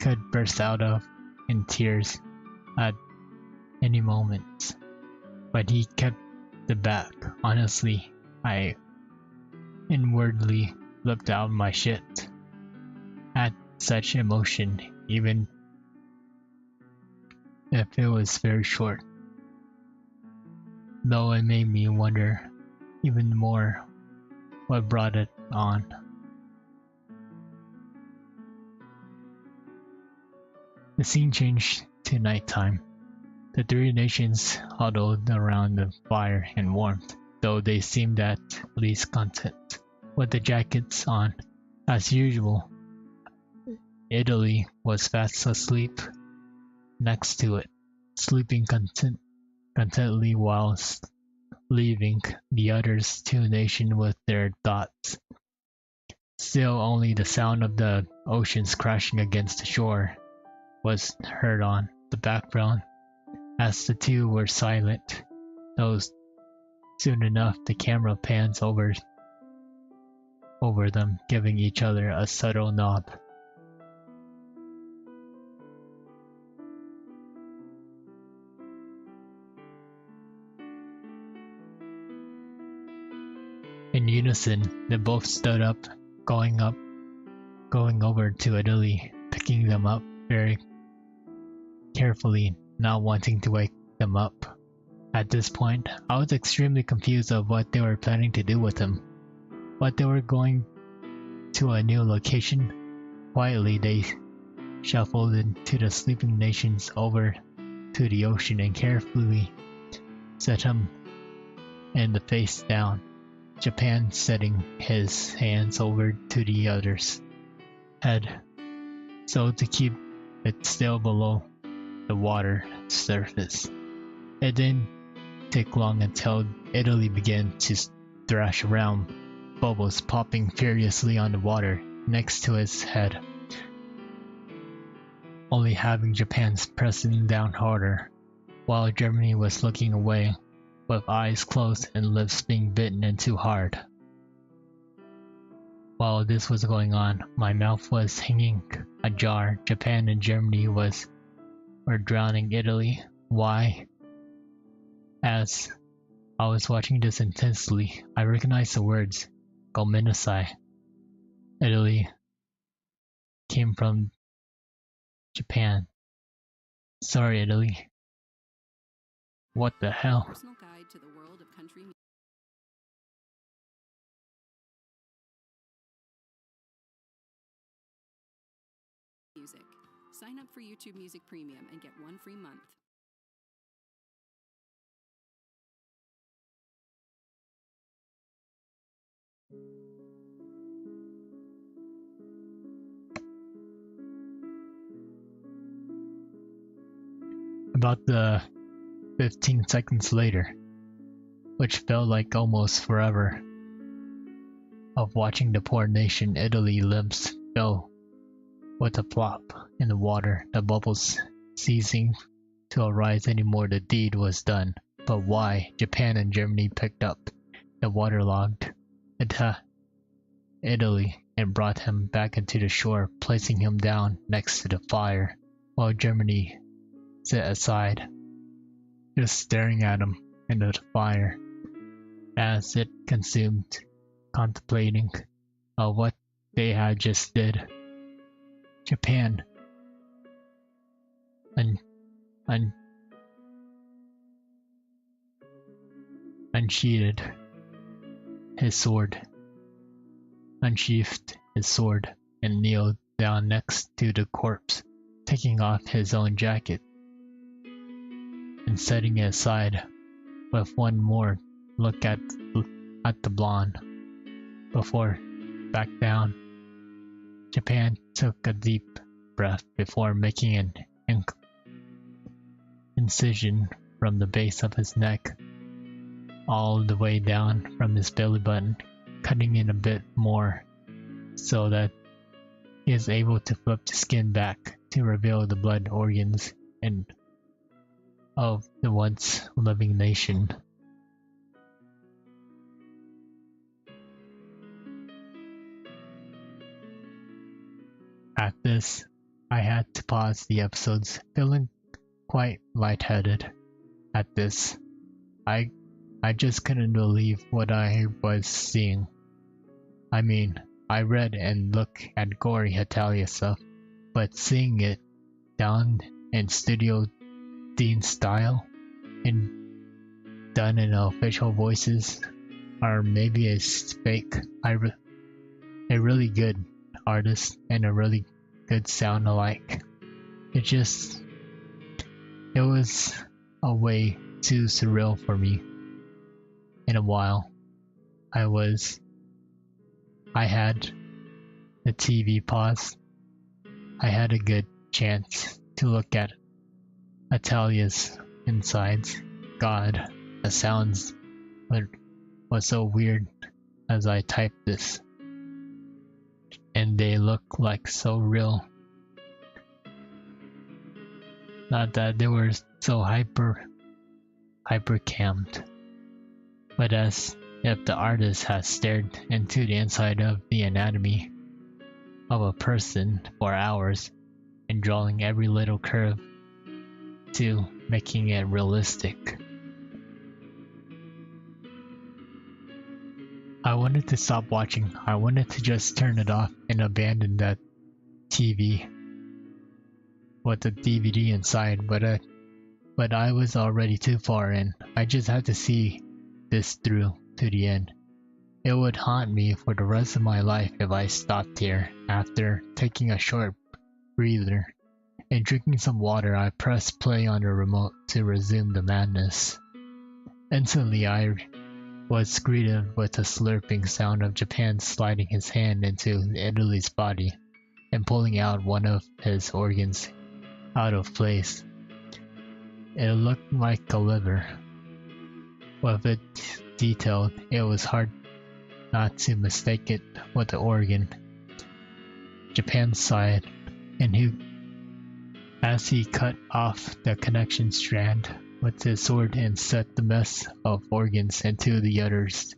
[SPEAKER 1] could burst out of in tears at any moment. But he kept the back. Honestly, I inwardly looked out my shit at such emotion, even if it was very short. Though it made me wonder even more what brought it on. The scene changed to nighttime. The three nations huddled around the fire in warmth, though they seemed at least content with the jackets on. As usual, Italy was fast asleep next to it, sleeping contentedly whilst leaving the others two nations with their thoughts. Still, only the sound of the oceans crashing against the shore was heard on the background as the two were silent, though soon enough the camera pans over them, giving each other a subtle nod. In unison, they both stood up, going over to Italy, picking them up very carefully, not wanting to wake them up. At this point, I was extremely confused of what they were planning to do with him. But they were going to a new location. Quietly, they shuffled into the sleeping nations over to the ocean and carefully set him in the face down, Japan setting his hands over to the other's head, so to keep it still below the water surface. It didn't take long until Italy began to thrash around, bubbles popping furiously on the water next to his head, only having Japan's pressing down harder, while Germany was looking away, with eyes closed and lips being bitten into hard. While this was going on, my mouth was hanging ajar. Japan and Germany were drowning Italy. Why? As I was watching this intensely, I recognized the words "Gomenasai." Italy came from Japan. Sorry, Italy. What the hell?
[SPEAKER 2] Personal guide to the world of country music. Sign up for YouTube Music Premium and get 1 free month.
[SPEAKER 1] About the 15 seconds later, which felt like almost forever, of watching the poor nation Italy limbs fell with a plop in the water, the bubbles ceasing to arise anymore. The deed was done. But why? Japan and Germany picked up the waterlogged Italy and brought him back into the shore, placing him down next to the fire, while Germany sat aside, just staring at him into the fire as it consumed, contemplating what they had just did. Japan unsheathed his sword, unsheathed his sword, and kneeled down next to the corpse, taking off his own jacket and setting it aside with one more look at the blonde before back down. Japan took a deep breath before making an incision from the base of his neck all the way down from his belly button, cutting in a bit more so that he is able to flip the skin back to reveal the blood organs and of the once living nation. At this, I had to pause the episodes, feeling quite lightheaded. At this, I just couldn't believe what I was seeing. I mean, I read and looked at gory Italia stuff, but seeing it done in Studio Dean style and done in official voices, or maybe it's fake, a really good artist and a really good sound alike. It was a way too surreal for me. In a while, I had the TV paused. I had a good chance to look at Italia's insides. God, the sounds was so weird as I typed this. And they look like so real. Not that they were so hyper cammed, but as if the artist has stared into the inside of the anatomy of a person for hours and drawing every little curve to making it realistic. I wanted to stop watching. I wanted to just turn it off and abandon that TV with the DVD inside, but I was already too far in. I just had to see this through to the end. It would haunt me for the rest of my life if I stopped here. After taking a short breather and drinking some water, I pressed play on the remote to resume the madness. Instantly, I was greeted with a slurping sound of Japan sliding his hand into Italy's body and pulling out one of his organs out of place. It looked like a liver. With it detailed, it was hard not to mistake it with the organ. Japan sighed, and as he cut off the connection strand with his sword and set the mess of organs into the other's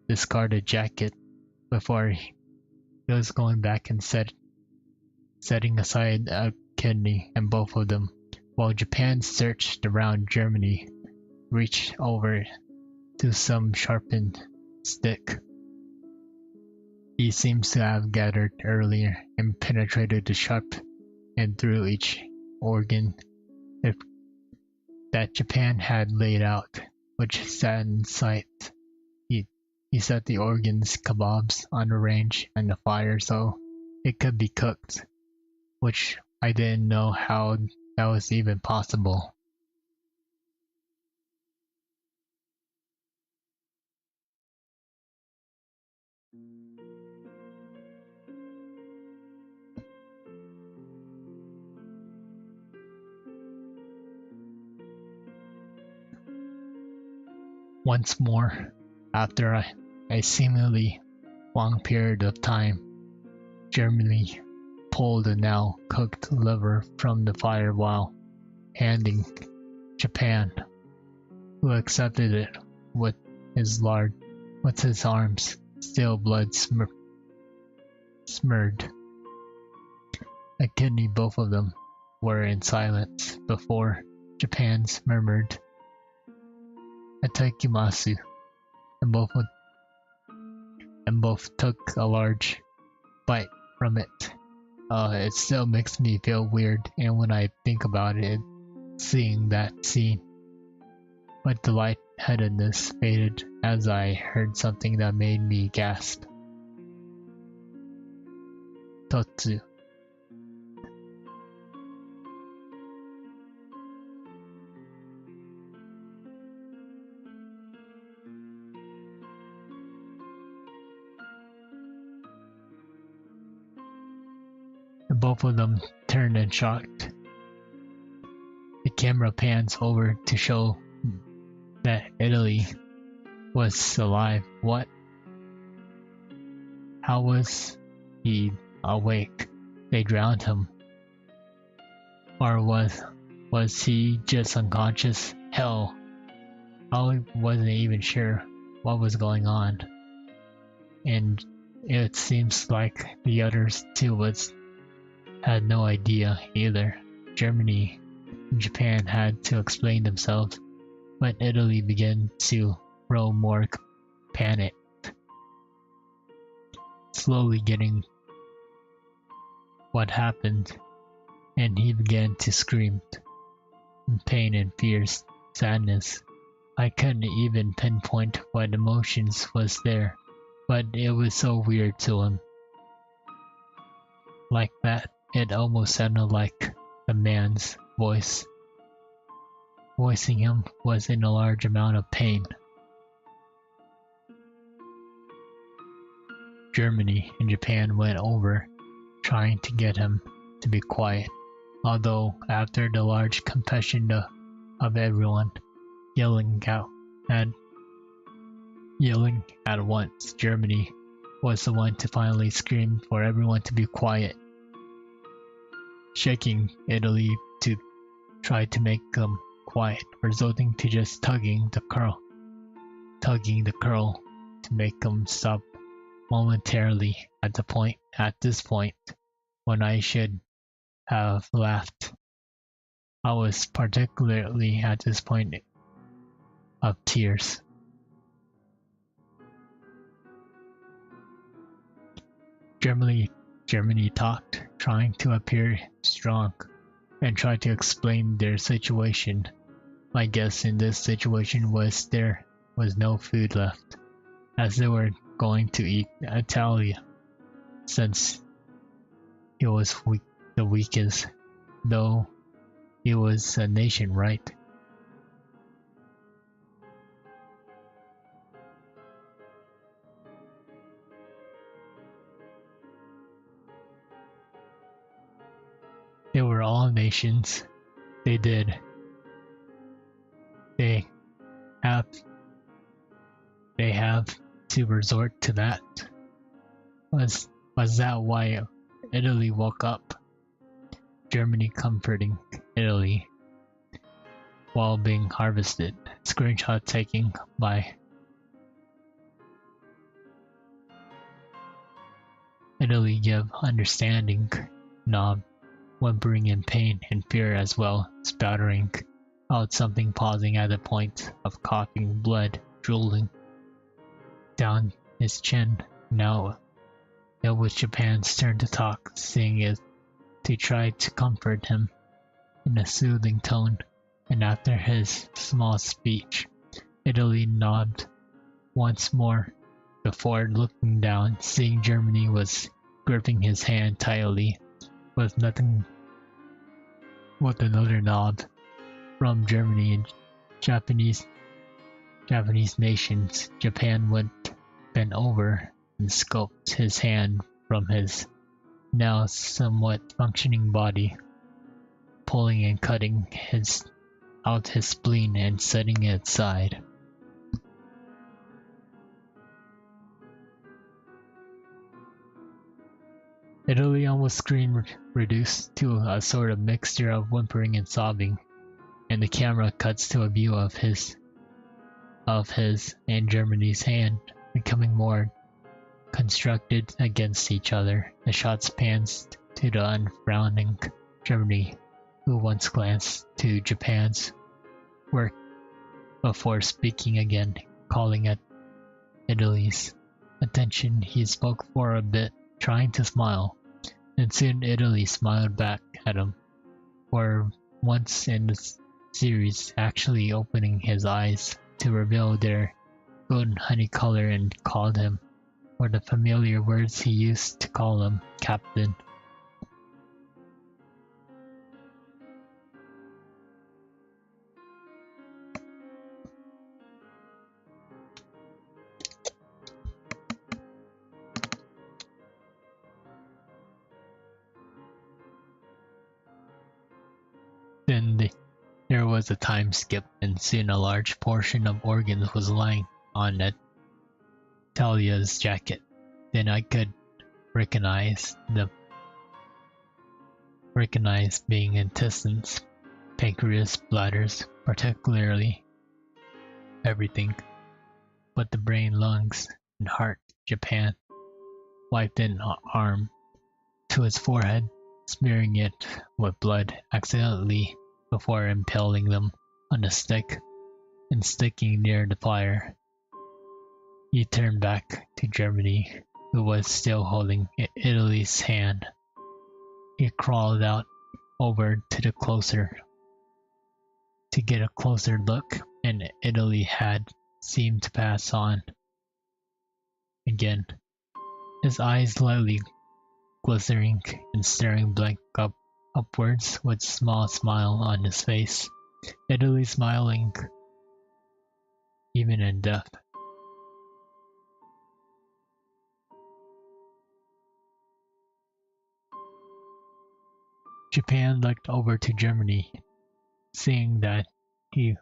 [SPEAKER 1] discarded jacket before he was going back and setting aside a kidney and both of them, while Japan searched around. Germany reached over to some sharpened stick he seems to have gathered earlier and penetrated the sharp and through each organ that Japan had laid out, which sat in sight. He set the organs kebabs on the range and the fire so it could be cooked, which I didn't know how that was even possible. Once more, after a seemingly long period of time, Germany pulled the now cooked liver from the fire while handing Japan, who accepted it with with his arms still blood smeared. A kidney, both of them were in silence before Japan's murmured "Itadakimasu," and both took a large bite from it. It still makes me feel weird, and when I think about it, seeing that scene. But the lightheadedness faded as I heard something that made me gasp. Totsu. And both of them turned in shock. The camera pans over to show that Italy was alive. What? How was he awake? They drowned him. Or was he just unconscious? Hell, I wasn't even sure what was going on. And it seems like the others too had no idea either. Germany and Japan had to explain themselves, but Italy began to grow more panicked, slowly getting what happened, and he began to scream in pain and fears, sadness. I couldn't even pinpoint what emotions was there, but it was so weird to him. Like that, it almost sounded like the man's voice. Voicing him was in a large amount of pain. Germany and Japan went over, trying to get him to be quiet, although after the large confession of everyone yelling at once, Germany was the one to finally scream for everyone to be quiet, shaking Italy to try to make them quiet, resulting to just tugging the curl to make them stop momentarily at this point when I should have laughed. I was particularly at this point of tears. Germany talked, trying to appear strong and tried to explain their situation. My guess in this situation was there was no food left, as they were going to eat Italia, since he was the weakest, though he was a nation, right? They were all nations. They have to resort to that. Was that why Italy woke up? Germany comforting Italy while being harvested. Screenshot taking by Italy give understanding knob, whimpering in pain and fear as well, spattering out something, pausing at the point of coughing, blood drooling down his chin. Now it was Japan's turn to talk, seeing it to try to comfort him in a soothing tone, and after his small speech, Italy nodded once more before looking down, seeing Germany was gripping his hand tightly with another nod from Germany and Japanese nations. Japan bent over and scooped his hand from his now somewhat functioning body, pulling and cutting out his spleen and setting it aside. Italy almost screamed, reduced to a sort of mixture of whimpering and sobbing, and the camera cuts to a view of his and Germany's hand, becoming more constructed against each other. The shots pans to the unfrowning Germany, who once glanced to Japan's work before speaking again, calling it Italy's attention. He spoke for a bit, trying to smile, and soon Italy smiled back at him, for once in the series actually opening his eyes to reveal their golden honey color, and called him, or the familiar words he used to call him, Captain. Then there was a time skip, and soon a large portion of organs was lying on Talia's jacket. Then I could recognize being intestines, pancreas, bladders, particularly everything but the brain, lungs, and heart. Japan wiped an arm to his forehead, smearing it with blood accidentally before impaling them on a stick and sticking near the fire. He turned back to Germany, who was still holding Italy's hand. He crawled out over to get a closer look, and Italy had seemed to pass on again, his eyes lightly glistening and staring blank upwards with a small smile on his face. Italy smiling even in death. Japan looked over to Germany, seeing that he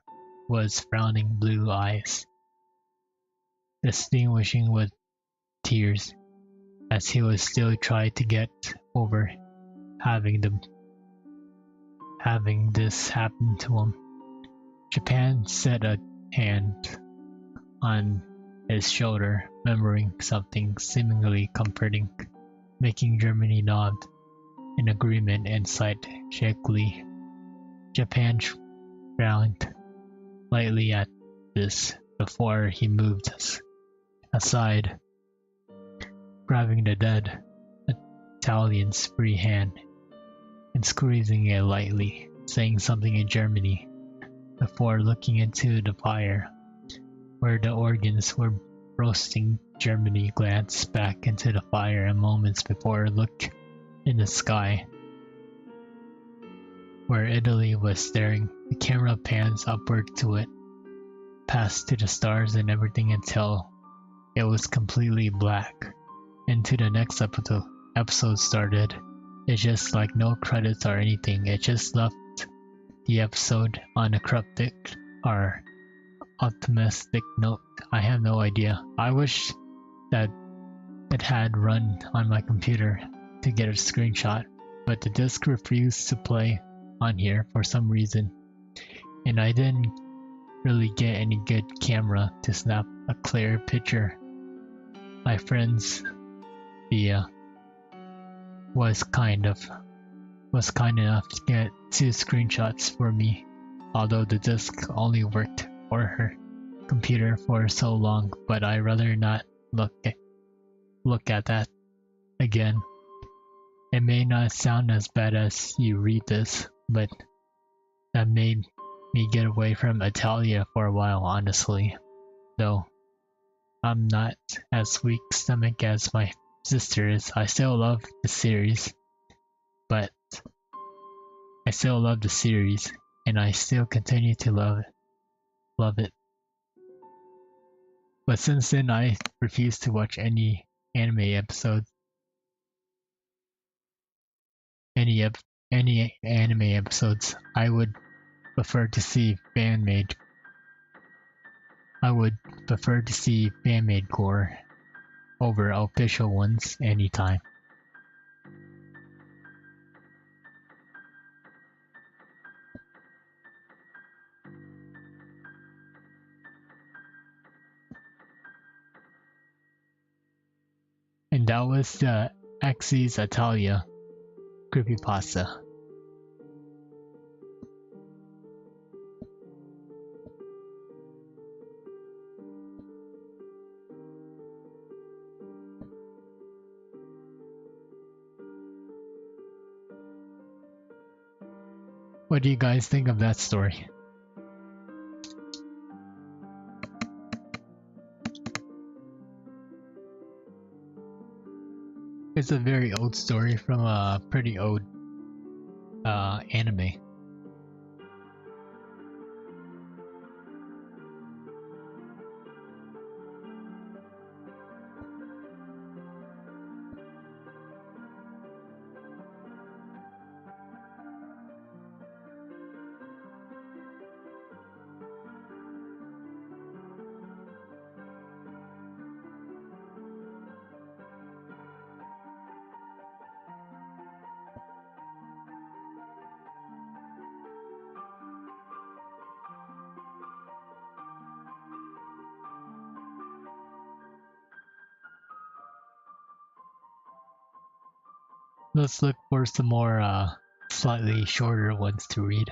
[SPEAKER 1] was frowning blue eyes, distinguishing with tears, as he was still trying to get over having this happen to him. Japan set a hand on his shoulder, murmuring something seemingly comforting, making Germany nod in agreement and sighed shakily. Japan frowned lightly at this before he moved aside, grabbing the dead Italian's free hand and squeezing it lightly, saying something in Germany before looking into the fire where the organs were roasting. Germany glanced back into the fire and moments before looked in the sky where Italy was staring. The camera pans upward to it, past to the stars and everything until it was completely black. Into the next episode started. It's just like no credits or anything. It just left the episode on a cryptic or optimistic note. I have no idea. I wish that it had run on my computer to get a screenshot, but the disc refused to play on here for some reason, and I didn't really get any good camera to snap a clear picture. My friend's Via was kind enough to get 2 screenshots for me, although the disc only worked for her computer for so long, but I'd rather not look at that again. It may not sound as bad as you read this, but that made me get away from Italia for a while, honestly. Though I'm not as weak stomach as my sister is. I still love the series, and I still continue to love it. But since then, I refuse to watch any anime episodes. Any anime episodes. I would prefer to see fan-made gore over official ones anytime. And that was the Axis Italia creepypasta. What do you guys think of that story? It's a very old story from a pretty old anime. Let's look for some more slightly shorter ones to read.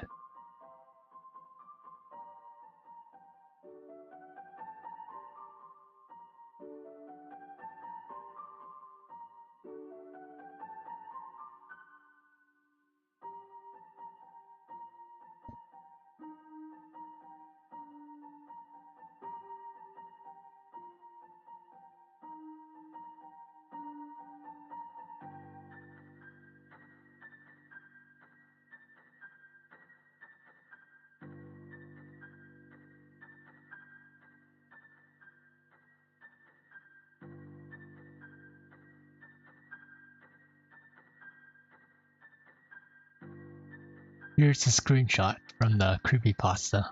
[SPEAKER 1] Here's a screenshot from the creepypasta.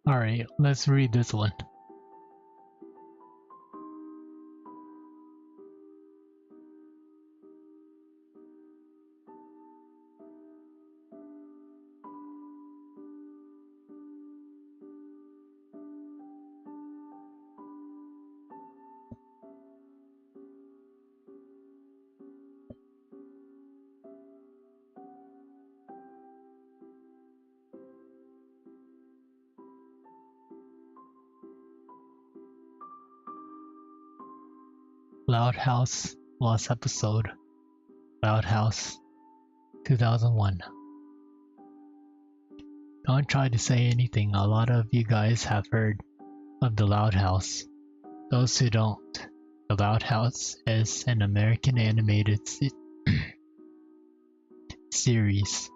[SPEAKER 1] Alright, let's read this one. Loud House lost episode. Loud House 2001. Don't try to say anything. A lot of you guys have heard of the Loud House. Those who don't, the Loud House is an American animated series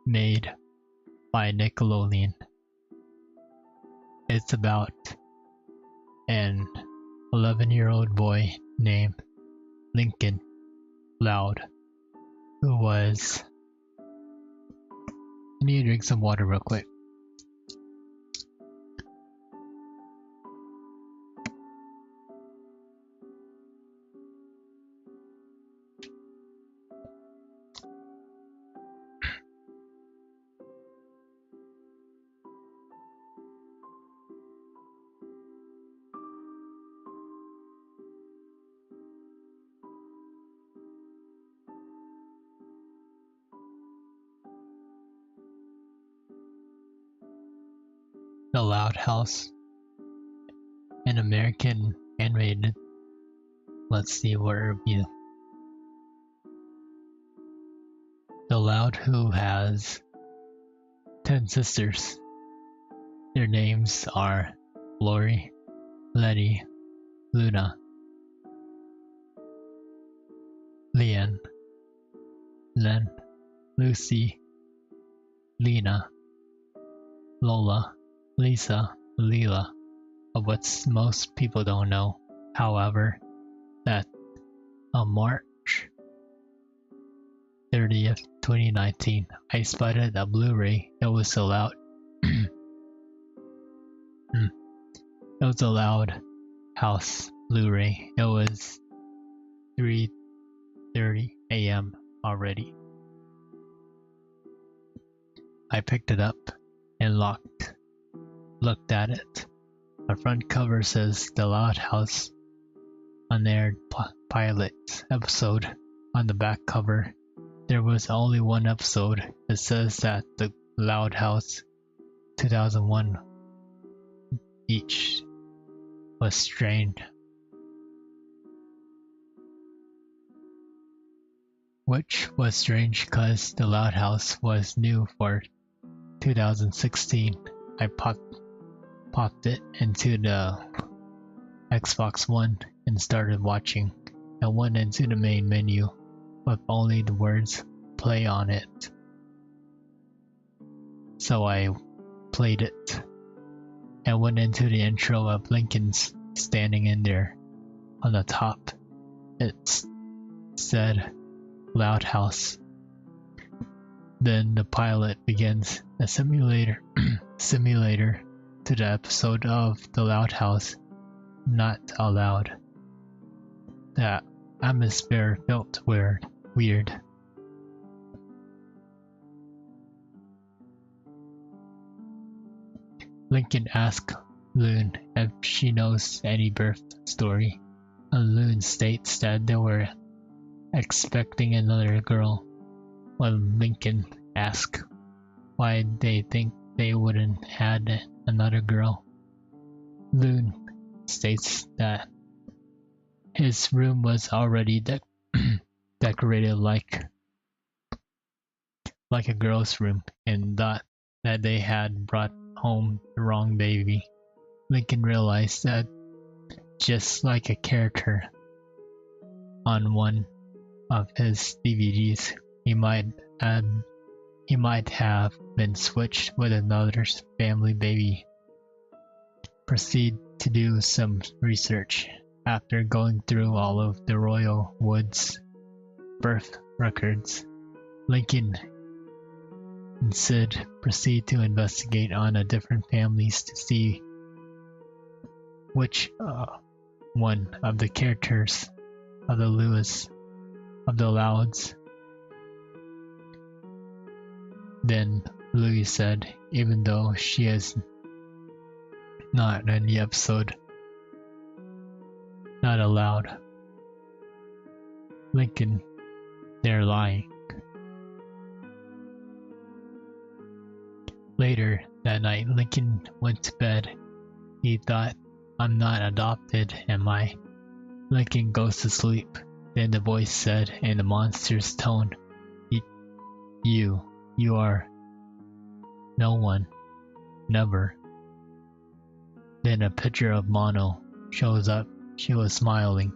[SPEAKER 1] made by Nickelodeon. It's about an 11-year-old boy named Lincoln Loud, who was... I need to drink some water real quick. The Loud House, an American animated. Let's see where it be. The Loud, who has 10 sisters. Their names are Lori, Letty, Luna, Leanne, Len, Lucy, Lena, Lola, Lisa, Leela. Of what most people don't know, however, that on March 30th, 2019, I spotted a Blu-ray that was allowed. It was a Loud House Blu-ray. It was 3:30 a.m. already. I picked it up and looked at it. The front cover says The Loud House unaired pilot episode. On the back cover, there was only one episode. It says that The Loud House 2001 each was strained. Which was strange because The Loud House was new for 2016. I popped it into the Xbox One and started watching. I went into the main menu with only the words play on it. So I played it and went into the intro of Lincoln's standing in there. On the top, it said Loud House. Then the pilot begins a simulator to the episode of The Loud House, Not Allowed. The atmosphere felt weird. Lincoln asks Loon if she knows any birth story, and Loon states that they were expecting another girl. When Lincoln asks why they think they wouldn't had another girl, Loon states that his room was already decorated like a girl's room, and thought that they had brought home the wrong baby. Lincoln realized that just like a character on one of his DVDs, he might have been switched with another family baby. Proceed to do some research. After going through all of the Royal Woods birth records, Lincoln and Sid proceed to investigate on a different families to see which one of the characters of the Louds. Then Louis said, even though she is not in the episode, not allowed. Lincoln, they're lying. Later that night, Lincoln went to bed. He thought, I'm not adopted, am I? Lincoln goes to sleep. Then the voice said in the monster's tone, You are no one, never. Then a picture of Mono shows up. She was smiling.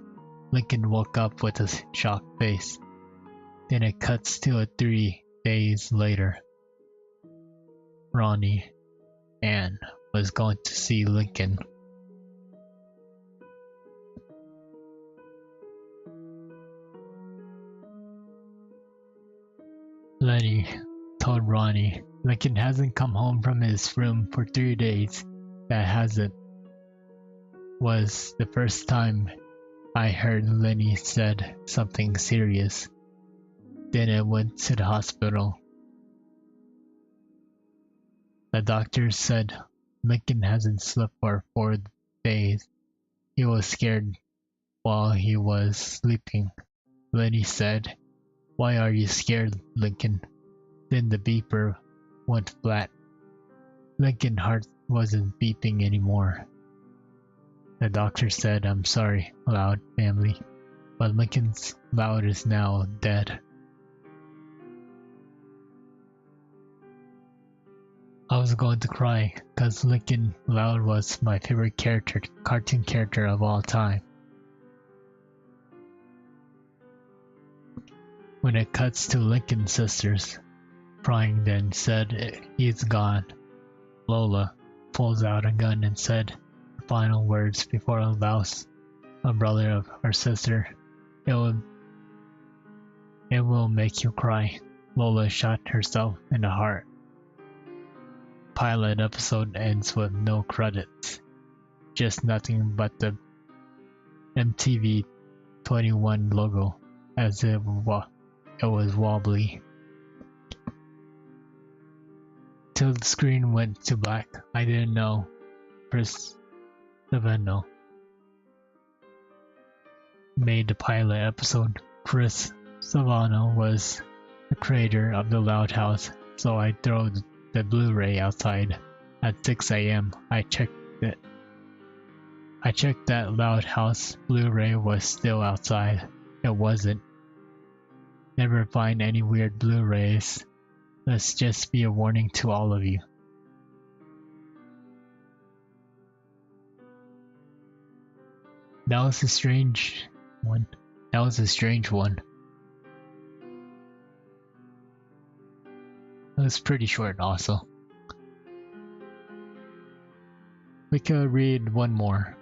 [SPEAKER 1] Lincoln woke up with a shocked face. Then it cuts to 3 days later. Ronnie Ann was going to see Lincoln. Lenny told Ronnie, Lincoln hasn't come home from his room for 3 days. That hasn't was the first time I heard Lenny said something serious. Then I went to the hospital. The doctor said Lincoln hasn't slept for 4 days. He was scared while he was sleeping. Lenny said, Why are you scared, Lincoln? Then the beeper went flat. Lincoln's heart wasn't beeping anymore. The doctor said, I'm sorry, Loud family, but Lincoln's Loud is now dead. I was going to cry, because Lincoln Loud was my favorite cartoon character of all time. When it cuts to Lincoln's sisters, crying then said, He's gone. Lola pulls out a gun and said the final words before Laos, a brother of her sister, It will make you cry. Lola shot herself in the heart. Pilot episode ends with no credits. Just nothing but the MTV 21 logo as it was wobbly. Till the screen went to black. I didn't know. Chris Savino made the pilot episode. Chris Savino was the creator of the Loud House, so I threw the Blu-ray outside. At 6 a.m. I checked it. I checked that Loud House Blu-ray was still outside. It wasn't. Never find any weird Blu-rays. Let's just be a warning to all of you. That was a strange one. That was a strange one. It was pretty short also. We could read one more.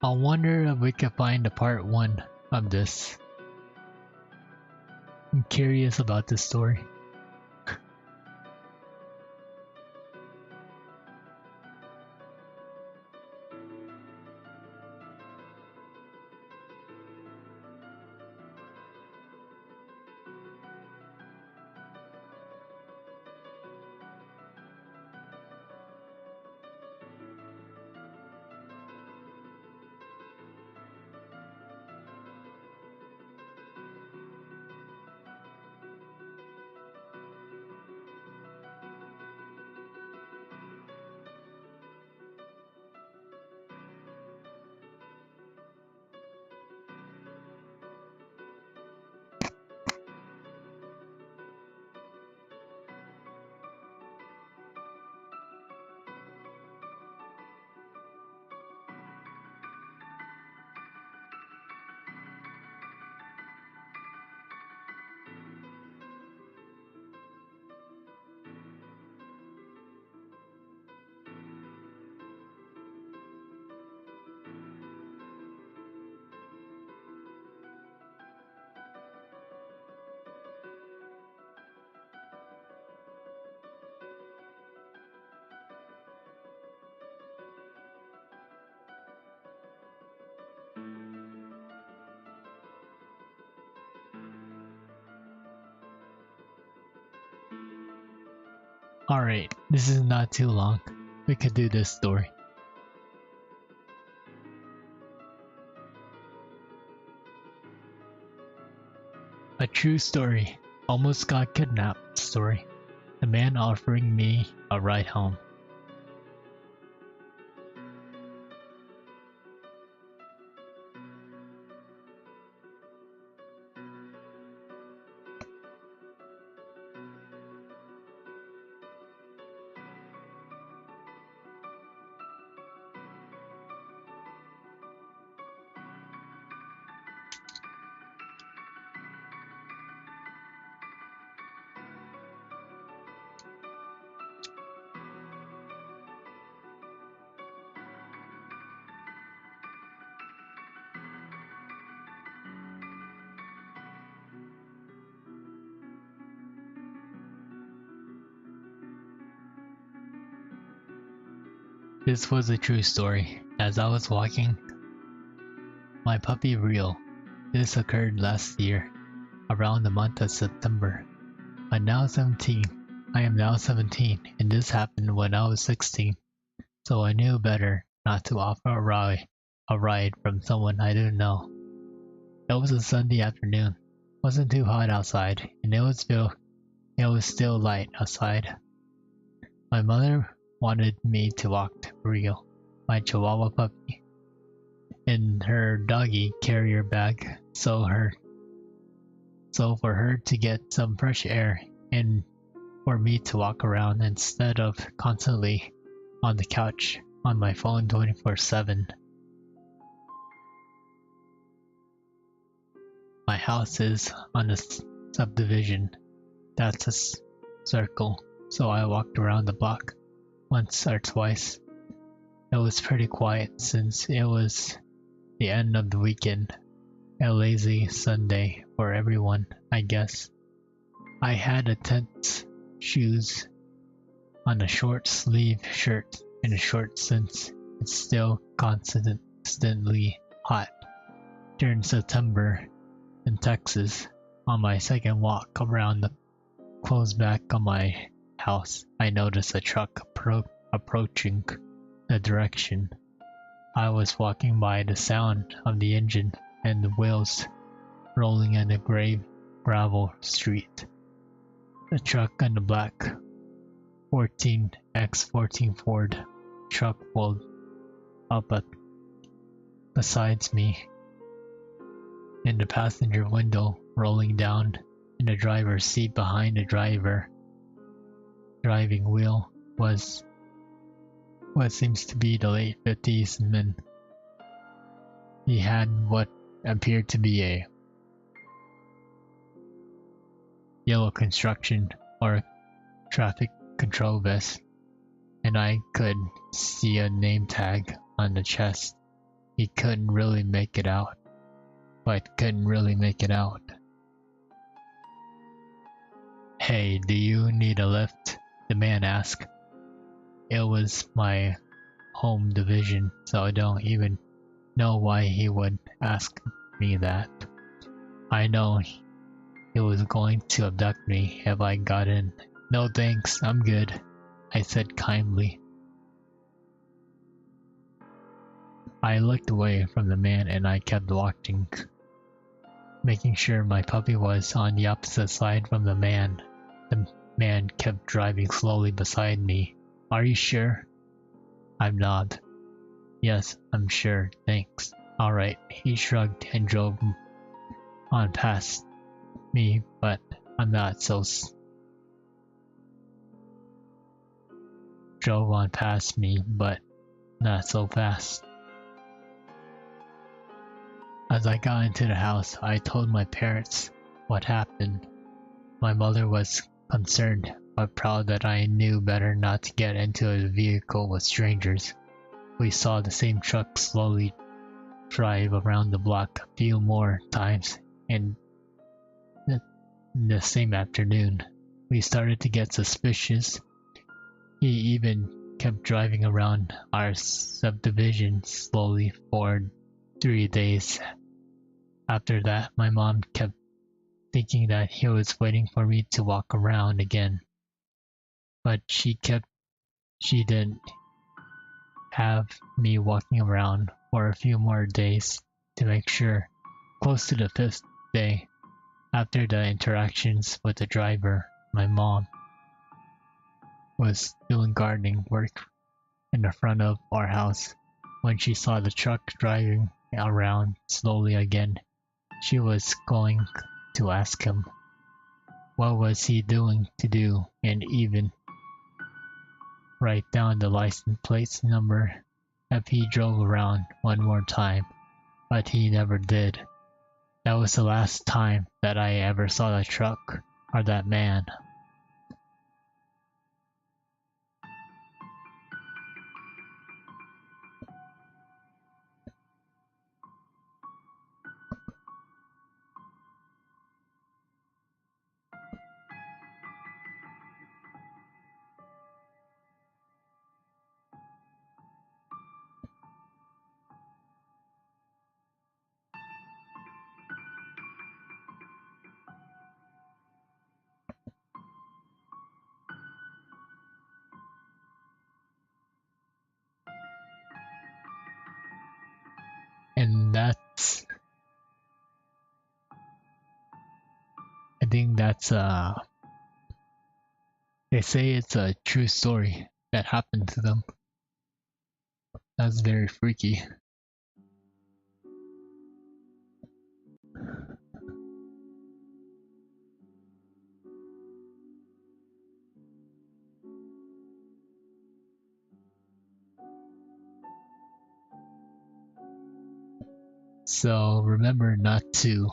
[SPEAKER 1] I wonder if we could find a part 1 of this. I'm curious about this story. Alright, this is not too long. We could do this story. A true story. Almost got kidnapped story. The man offering me a ride home. This was a true story. As I was walking my puppy Real, this occurred last year, around the month of September. I'm now 17. I am now 17, and this happened when I was 16, so I knew better not to offer a ride from someone I didn't know. It was a Sunday afternoon. Wasn't too hot outside, and it was still light outside. My mother wanted me to walk to Rio, my Chihuahua puppy, in her doggy carrier bag, so for her to get some fresh air and for me to walk around instead of constantly on the couch on my phone 24/7. My house is on a subdivision that's a circle, so I walked around the block once or twice. It was pretty quiet since it was the end of the weekend, a lazy Sunday for everyone, I guess. I had a tense shoes on a short sleeve shirt and a short since it's still constantly hot. During September in Texas, on my second walk around the closed back of my house, I noticed a truck approaching the direction I was walking by. The sound of the engine and the wheels rolling on the gravel street. The truck and the black 14x14 Ford truck pulled up beside me. In the passenger window, rolling down in the driver's seat behind the driving wheel was what seems to be the late 50s man. He had what appeared to be a yellow construction or traffic control vest, and I could see a name tag on the chest. He couldn't really make it out. Hey, do you need a lift? The man asked. It was my home division, so I don't even know why he would ask me that. I know he was going to abduct me if I got in. No thanks, I'm good, I said kindly. I looked away from the man and I kept walking, making sure my puppy was on the opposite side from the man. The man kept driving slowly beside me. Are you sure? I nodded. Yes, I'm sure, thanks. Alright, he shrugged and drove on past me, but I'm not so drove on past me, but not so fast. As I got into the house, I told my parents what happened. My mother was concerned, but proud that I knew better not to get into a vehicle with strangers. We saw the same truck slowly drive around the block a few more times, and the same afternoon, we started to get suspicious. He even kept driving around our subdivision slowly for 3 days. After that, my mom kept thinking that he was waiting for me to walk around again. but she didn't have me walking around for a few more days to make sure. Close to the 5th day, after the interactions with the driver, my mom was doing gardening work in the front of our house when she saw the truck driving around slowly again. She was going to ask him what was he doing to do and even write down the license plate number if he drove around one more time, but he never did. That was the last time that I ever saw that truck or that man. And I think that's they say it's a true story that happened to them. That's very freaky. So remember not to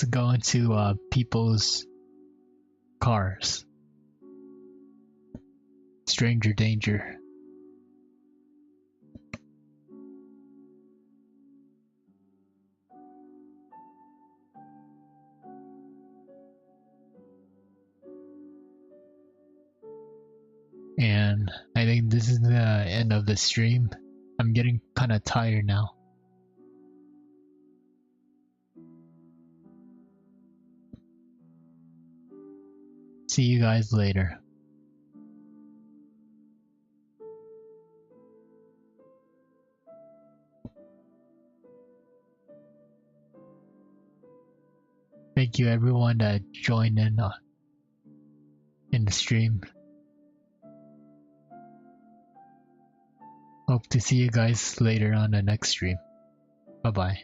[SPEAKER 1] go into people's cars. Stranger danger. And I think this is the end of the stream. I'm getting kind of tired now. See you guys later. Thank you everyone that joined in the stream. Hope to see you guys later on the next stream. Bye bye.